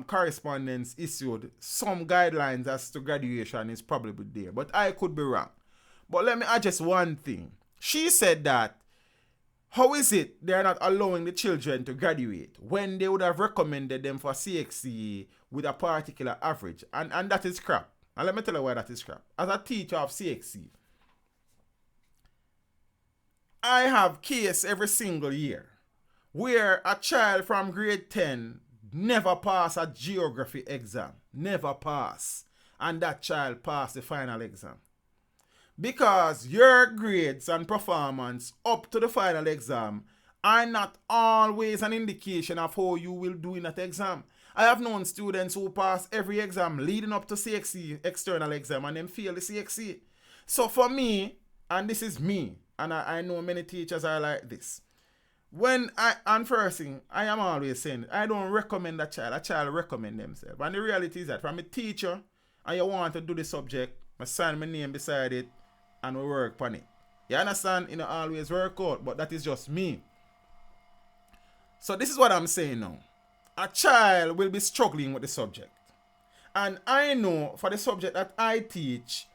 Speaker 1: correspondence issued, some guidelines as to graduation is probably there. But I could be wrong. But let me address one thing. She said that how is it they're not allowing the children to graduate when they would have recommended them for CXC with a particular average? And that is crap. And let me tell you why that is crap. As a teacher of CXC, I have case every single year where a child from grade 10 never pass a geography exam. Never pass. And that child passed the final exam. Because your grades and performance up to the final exam are not always an indication of how you will do in that exam. I have known students who pass every exam leading up to CXC, external exam, and then fail the CXC. So for me, and this is me, and I know many teachers are like this. First thing, I am always saying, I don't recommend a child recommend themselves. And the reality is that from a teacher, and you want to do the subject, I sign my name beside it, and we work on it. You understand? It don't always work out, but that is just me. So this is what I'm saying now. A child will be struggling with the subject. And I know for the subject that I teach,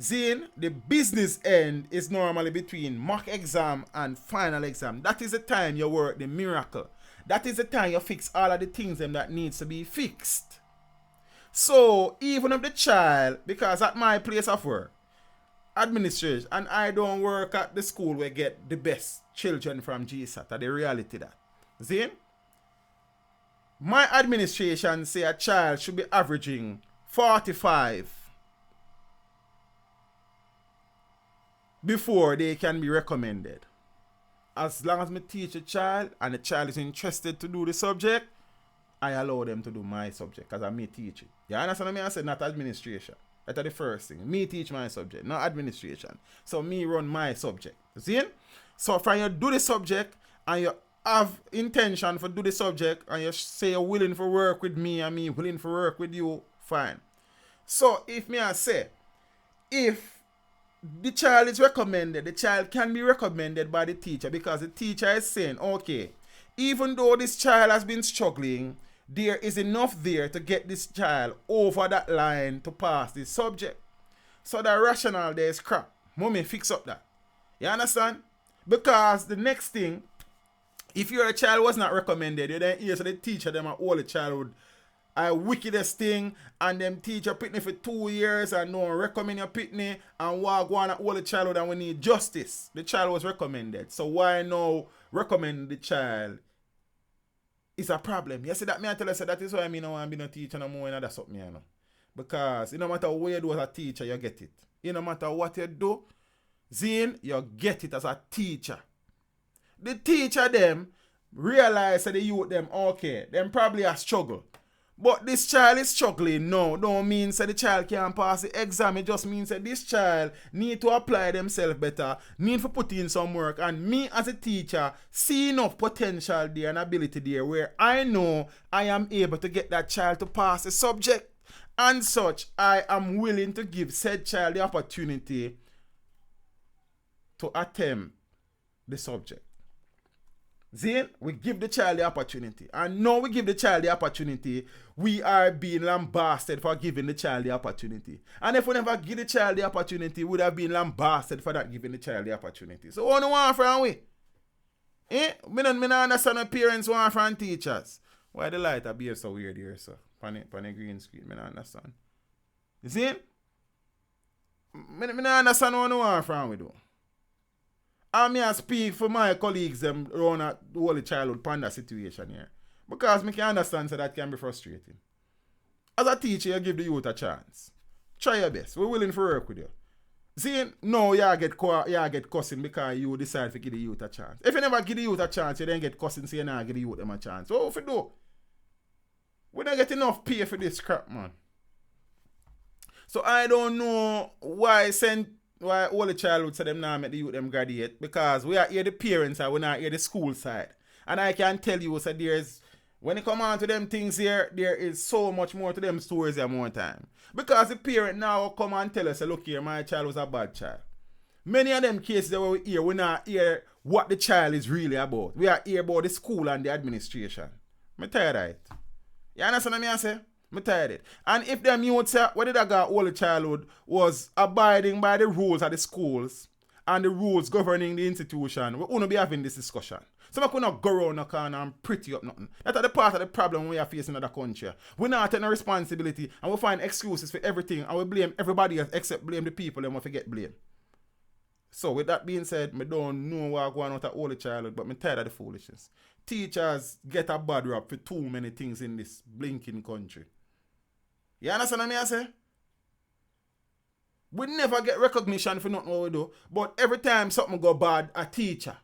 Speaker 1: Zane, the business end is normally between mock exam and final exam. That is the time you work the miracle. That is the time you fix all of the things that needs to be fixed. So even if the child, because at my place of work, administration, and I don't work at the school where get the best children from GSAT, that's the reality that. Zane, my administration say a child should be averaging 45 before they can be recommended. As long as I teach a child and the child is interested to do the subject, I allow them to do my subject because I may teach it. You understand what I said? Not administration. That's the first thing. Me teach my subject, not administration. So me run my subject. See? So if you do the subject and you have intention for do the subject and you say you're willing for work with me and me willing for work with you, fine. So if me I say, if the child is recommended, the child can be recommended by the teacher because the teacher is saying, okay, even though this child has been struggling, there is enough there to get this child over that line to pass this subject. So the rationale there is crap. Mommy, fix up that. You understand? Because the next thing, if your child was not recommended, you then hear so the teacher them all the childhood a wickedest thing, and them teach your pitney for 2 years and no one recommend your pitney and walk on all the childhood and we need justice. The child was recommended. So why now recommend the child is a problem. You see that me I tell you, so that is why I don't want to be no teacher no more and that's something you know. Because it no matter what you do as a teacher, you get it. It no matter what you do, Zine, you get it as a teacher. The teacher them realize that the youth them okay, them probably a struggle. But this child is struggling now. Don't mean that the child can't pass the exam. It just means that this child need to apply themselves better, need to put in some work. And me as a teacher see enough potential there and ability there where I know I am able to get that child to pass the subject. And such, I am willing to give said child the opportunity to attempt the subject. Then we give the child the opportunity. And now we give the child the opportunity, we are being lambasted for giving the child the opportunity. And if we never give the child the opportunity, we would have been lambasted for not giving the child the opportunity. So what do you want from we? Me don't understand what parents want from teachers. Why the light behave so weird here, sir? On the green screen, I don't understand. You see? I don't understand what you want from we do. And me speak for my colleagues them around the whole childhood panda situation here. Because me can understand so that can be frustrating. As a teacher, you give the youth a chance. Try your best. We're willing to work with you. See, no, you get cussing because you decide to give the youth a chance. If you never give the youth a chance, you then get cussing so you not give the youth them a chance. So what if you do? We don't get enough pay for this crap, man. So I don't know why all the childhood say them now make the youth them graduate, because we are here the parents and we not here the school side. And I can tell you, so there's, when it come on to them things here, there is so much more to them stories at more time. Because the parent now come and tell us, look here, my child was a bad child. Many of them cases that we hear, we not hear what the child is really about. We are here about the school and the administration. I'm tired of it. You understand what I say? I'm tired of it. And if them youths say, what did I got all the childhood was abiding by the rules of the schools and the rules governing the institution, we wouldn't be having this discussion. So we could not go around the corner and pretty up nothing. That's the part of the problem we are facing in the country. We're not taking responsibility and we find excuses for everything and we blame everybody else except blame the people and we forget blame. So with that being said, I don't know what's going on with all the childhood, but I'm tired of the foolishness. Teachers get a bad rap for too many things in this blinking country. You understand what I say? We never get recognition for nothing what we do, but every time something go bad, a teacher.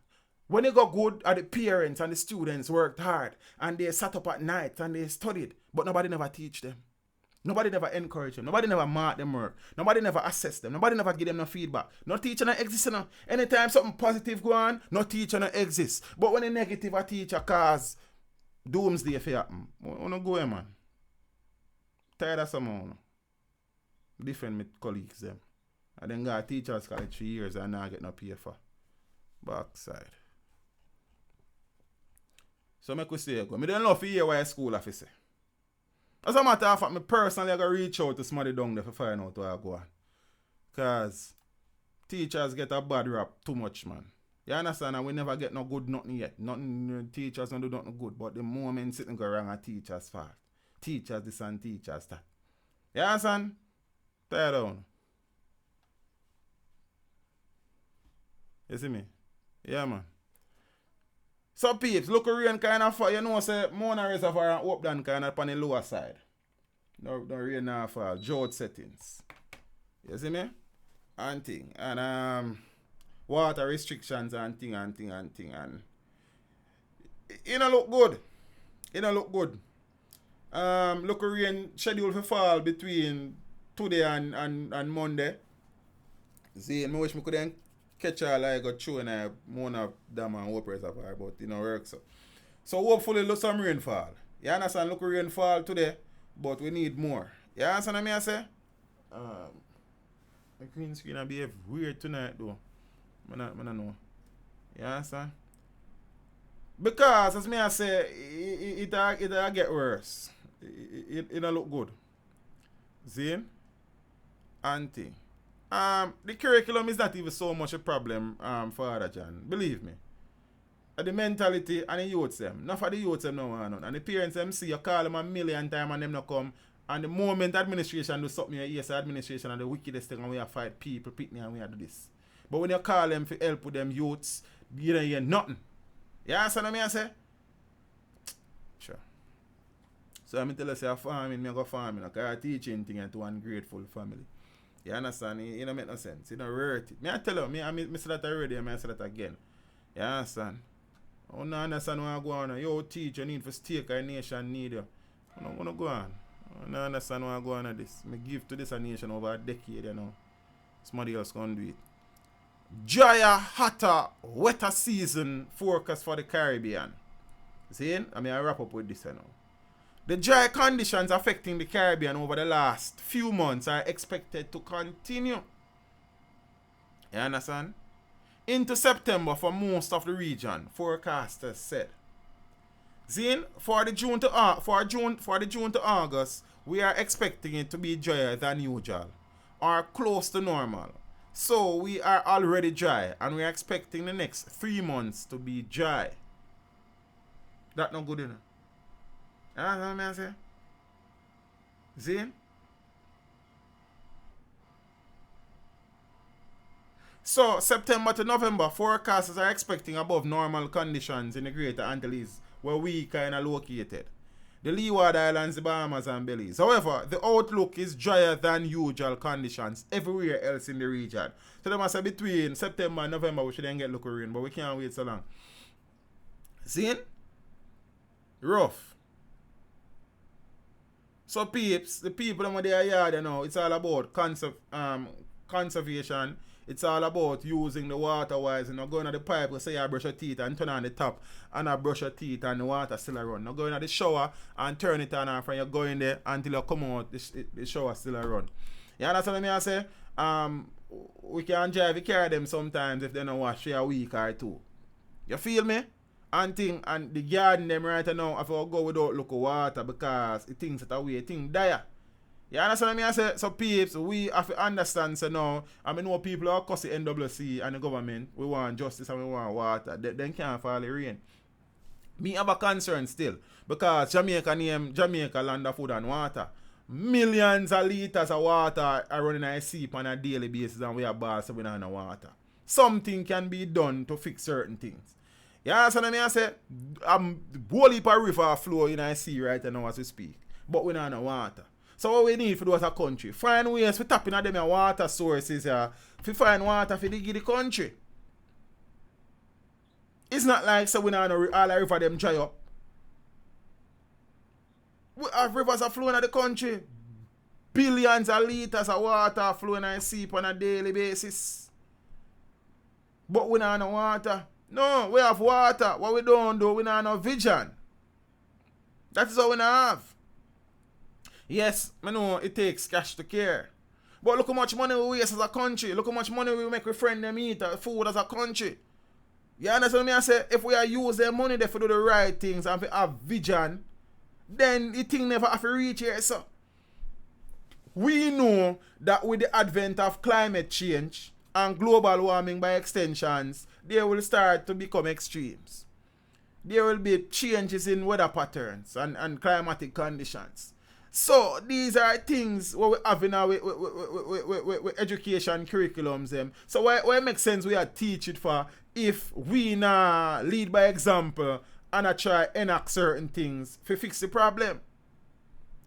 Speaker 1: When it go good, the parents and the students worked hard and they sat up at night and they studied, but nobody never teach them. Nobody never encourage them. Nobody never mark them work. Nobody never assess them. Nobody never give them no feedback. No teacher no exist. No. Anytime something positive go on, no teacher no exist. But when a negative a teacher cause doomsday for happen, we no go here, man. Tired of someone. Different with colleagues them. I then got a teacher's college 3 years and now get no pay for. Backside. So make we say go. I don't know if you hear what a school officer. As a matter of fact, me personally I go reach out to somebody down there to find out where I go on. Because teachers get a bad rap too much, man. You understand? And we never get no good nothing yet. Nothing, teachers don't do nothing good. But the moment sitting go wrong, a teacher's fault. Teachers this and teachers that. You understand? Tear down. You see me? Yeah, man. So peeps, look rain kind of fall. You know, say Mona Reservoir and Upland kind of on the lower side. No rain now fall. Drought settings. You see me? And thing. And water restrictions and thing. And it don't look good. It don't look good. Look rain scheduled for fall between today and Monday. See, I wish I could catch all like got through and I Mona Dam and Hope Reservoir, but it don't work so. So hopefully look some rainfall. You understand? Look rainfall today, but we need more. You understand what I say? My green screen will behave weird tonight though. I don't know. You understand? Because as me I say, it'll get worse. It'll look good. See? Auntie. The curriculum is not even so much a problem, Father John. Believe me. The mentality and the youths them. Not for the youths them no one. And the parents them see you call them a million times and them not come. And the moment administration do something, yes, administration and the wickedest thing and we have fight people, pitney and we have do this. But when you call them for help with them youths, you don't hear nothing. You understand what I say? Sure. So I'm tell you say farming, I go farming, because I teaching thing to one grateful family. You understand? It don't make no sense. It don't hurt it. I tell you, I say that already and I say that again. You understand? I don't understand why I go on. You teach, you need for stake, a nation need you. I don't want to go on. I don't understand why I go on at this. I give to this a nation over a decade, you know. Somebody else can do it. Drier, hotter, wetter season forecast for the Caribbean. See? I wrap up with this, you know. The dry conditions affecting the Caribbean over the last few months are expected to continue. You understand? Into September for most of the region, forecasters said. Zin, for the June to August, we are expecting it to be drier than usual or close to normal. So we are already dry and we are expecting the next 3 months to be dry. That not good enough. You know what I say? Zin? So, September to November, forecasters are expecting above normal conditions in the Greater Antilles, where we kind of located. The Leeward Islands, the Bahamas and Belize. However, the outlook is drier than usual conditions everywhere else in the region. So, they must say between September and November, we should then get local rain, but we can't wait so long. See? Rough. So, peeps, the people in their yard, you know, it's all about conservation. It's all about using the water wise. You know, going to the pipe, you say you brush your teeth and turn on the tap and I brush your teeth and the water still run. Now go into the shower and turn it on and you go in there until you come out, the shower still run. You understand what I say? We can drive the car them sometimes if they don't wash for a week or two. You feel me? And the garden them right now, if I go without local water because it thinks that way, it think dire. You understand what I say? So peeps, we have to understand so now, know people are cussing NWC and the government, we want justice and we want water. They can't fall the rain. Me have a concern still, because Jamaica name Jamaica land of food and water. Millions of liters of water are running a seep on a daily basis and we have balls so we don't have water. Something can be done to fix certain things. You understand what I say? Whole heap of river flow in a sea right now as we speak. But we don't have water. So what we need for do as a country? Find ways for tapping at them water sources here. To find water for the country. It's not like so we don't know all the river them dry up. We have rivers are flowing at the country. Billions of liters of water flowing and seep on a daily basis. But we don't have no water. No, we have water. What we don't do, we don't have no vision. That is all we don't have. Yes, I know it takes cash to care. But look how much money we waste as a country. Look how much money we make with friend them eat food as a country. You understand what I say? If we are use their money there for do the right things and for have vision, then the thing never have to reach here. So we know that with the advent of climate change and global warming by extensions, there will start to become extremes. There will be changes in weather patterns and climatic conditions. So these are things what we have in our with education curriculums. So why it makes sense we are teach it for if we now lead by example and I try enact certain things to fix the problem.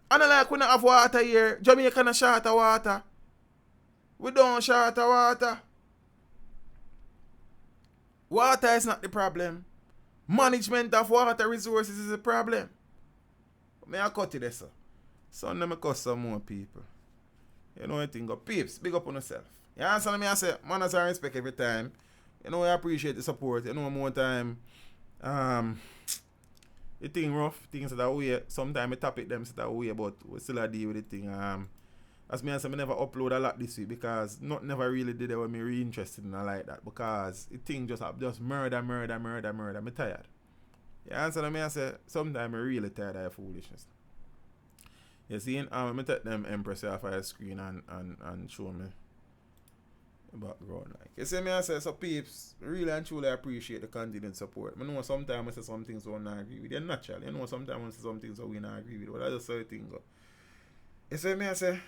Speaker 1: And like we don't have water here, Jamaica not short of water. We don't short of water. Water is not the problem. Management of water resources is the problem. May I cut it there, sir? So let me cut some more people. You know what I think? Peeps, big up on yourself. You understand me? I say, manners and respect every time. You know I appreciate the support. You know more time. The thing rough, things that are weird. Sometimes I tap it them that way, but we still deal with the thing. As me and say, I never upload a lot this week because not never really did it when me really interested in like that because the thing just murder. Me tired. You answer me and say, sometimes I really tired of foolishness. You see, me take them Empress off of the screen and show me the background. Like. You see me and say, so peeps, really and truly appreciate the continued support. I know sometimes I say some things I don't agree with. They're natural. You know sometimes I say some things we don't agree with. But I just say things go. You see me and say,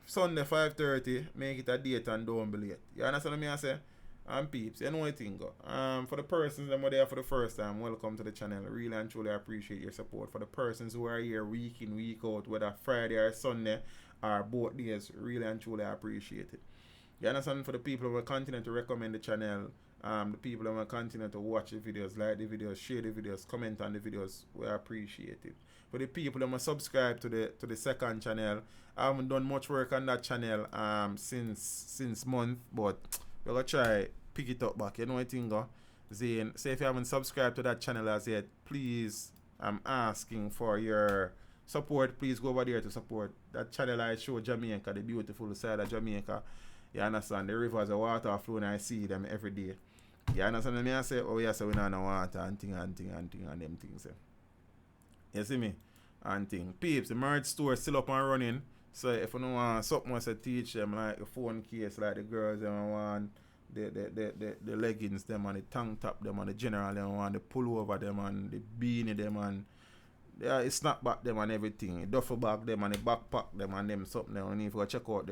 Speaker 1: Sunday 5:30, make it a date and don't be late. You understand me I say? And peeps, you know what thing go. For the persons that are there for the first time, welcome to the channel. Really and truly appreciate your support. For the persons who are here week in, week out, whether Friday or Sunday or both days, really and truly appreciate it. You understand? For the people who will continue to recommend the channel, the people who will continue to watch the videos, like the videos, share the videos, comment on the videos, we appreciate it. For the people who will subscribe to the second channel, I haven't done much work on that channel since month, but we're gonna try pick it up back. You know what I think go? Zane, say if you haven't subscribed to that channel as yet, please, I'm asking for your support. Please go over there to support that channel. I show Jamaica, the beautiful side of Jamaica. You understand? The rivers, the water flowing, I see them every day. You understand me? I say, oh yes, we don't know water and thing and them things. You see me? And thing. Peeps, the merch store is still up and running. So if you don't want something else to teach them, like the phone case, like the girls, they want the leggings, them and the tank top, them and the general, them want the pullover, them and the beanie, them and the snapback, them and everything. The duffel bag, them and the backpack, them and them something. And if you go check out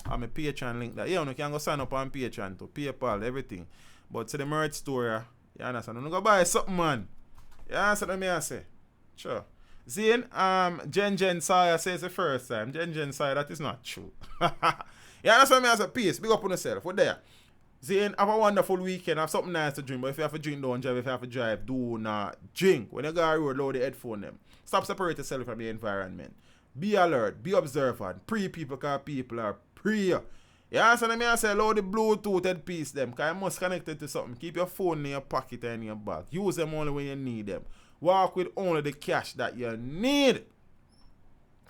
Speaker 1: I'm a Patreon link that, you can go sign up on Patreon to PayPal, everything. But to the merch store, you understand? You go buy something, man. You understand what I say? Sure. Zane, Jen Saya says the first time. Jen Saya, that is not true. Yeah, that's what I mean as a piece. Big up on yourself. We're there. Zane, have a wonderful weekend. Have something nice to drink. But if you have to drink, don't drive. If you have to drive, do not drink. When you go on the road, load the headphone them. Stop separate yourself from the environment. Be alert. Be observant. Pre people because people are pre. You understand what I mean? I say load the Bluetooth headpiece them. Because you must connect it to something. Keep your phone in your pocket and in your bag. Use them only when you need them. Walk with only the cash that you need.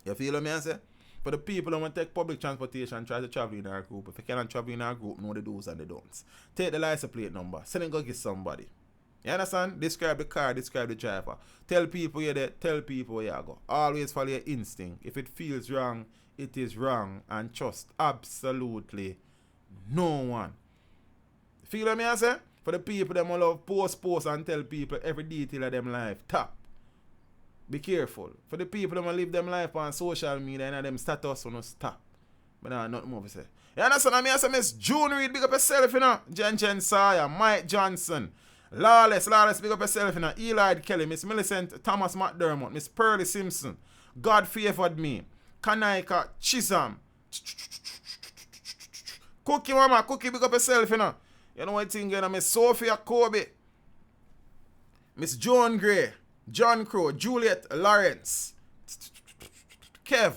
Speaker 1: You feel what I say? For the people who want to take public transportation, try to travel in our group. If you cannot travel in our group, know the do's and the don'ts. Take the license plate number. Send it go get somebody. You understand? Describe the car, describe the driver. Tell people you're there, tell people where you go. Always follow your instinct. If it feels wrong, it is wrong. And trust absolutely no one. Feel what I say? For the people that love post and tell people every detail of them life. Tap. Be careful. For the people that live them life on social media and them status on stop. But nah, nothing more to say. You understand? I say Miss June Reed, big up yourself, you know. Jen Sawyer, Mike Johnson, Lawless, big up yourself, you know. Eli Kelly, Miss Millicent Thomas McDermott, Miss Pearlie Simpson, God Favored Me, Kanaika Chisholm, Cookie Mama, Cookie, big up yourself, you know. You know what thing, you know, Miss Sophia Kobe, Miss Joan Gray, John Crow, Juliet Lawrence, Kev,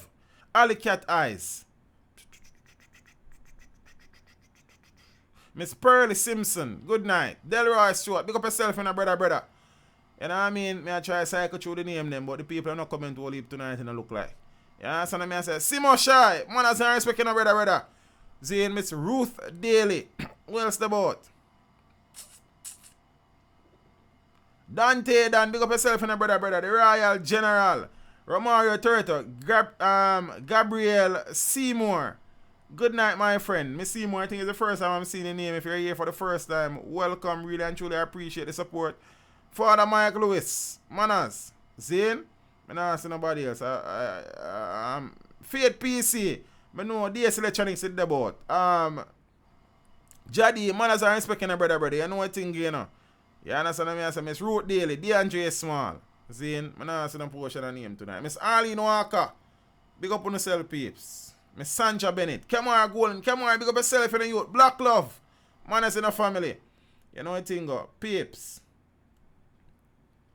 Speaker 1: Alley Cat Eyes, Miss Pearlie Simpson, good night, Delroy Stewart, big up yourself, you know, brother. You know what I mean? Me I try to cycle through the name them, but the people are not coming to leave tonight and look like. You understand what I mean? I say, Simo Shy, man, as I respect you, brother. Zane, Miss Ruth Daly. What else about? Dante Dan, big up yourself and brother. The Royal General. Romario Turtle. Gabriel Seymour. Good night, my friend. Miss Seymour, I think it's the first time I'm seeing the name. If you're here for the first time, welcome. Really and truly appreciate the support. Father Mike Lewis. Manners. Zane. I don't see nobody else. Faith PC. I know DS Electronics is about. Jadi, manners are respecting a brother. You know what thing, you know. You understand me? I say Miss Ruth Daly, DeAndre Small. Zane, I don't see no portion of name tonight. Miss Arlene Walker. Big up on yourself, peeps. Miss Sandra Bennett. Kamara Golden. Kamara, big up yourself in the youth. Black Love. Manners in the family. You know what thing, go. Peeps.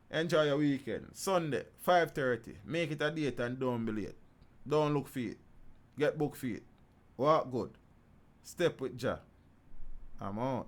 Speaker 1: Enjoy your weekend. Sunday, 5:30. Make it a date and don't be late. Don't look for it. Get book for it. Walk good. Step with Jah. I'm out.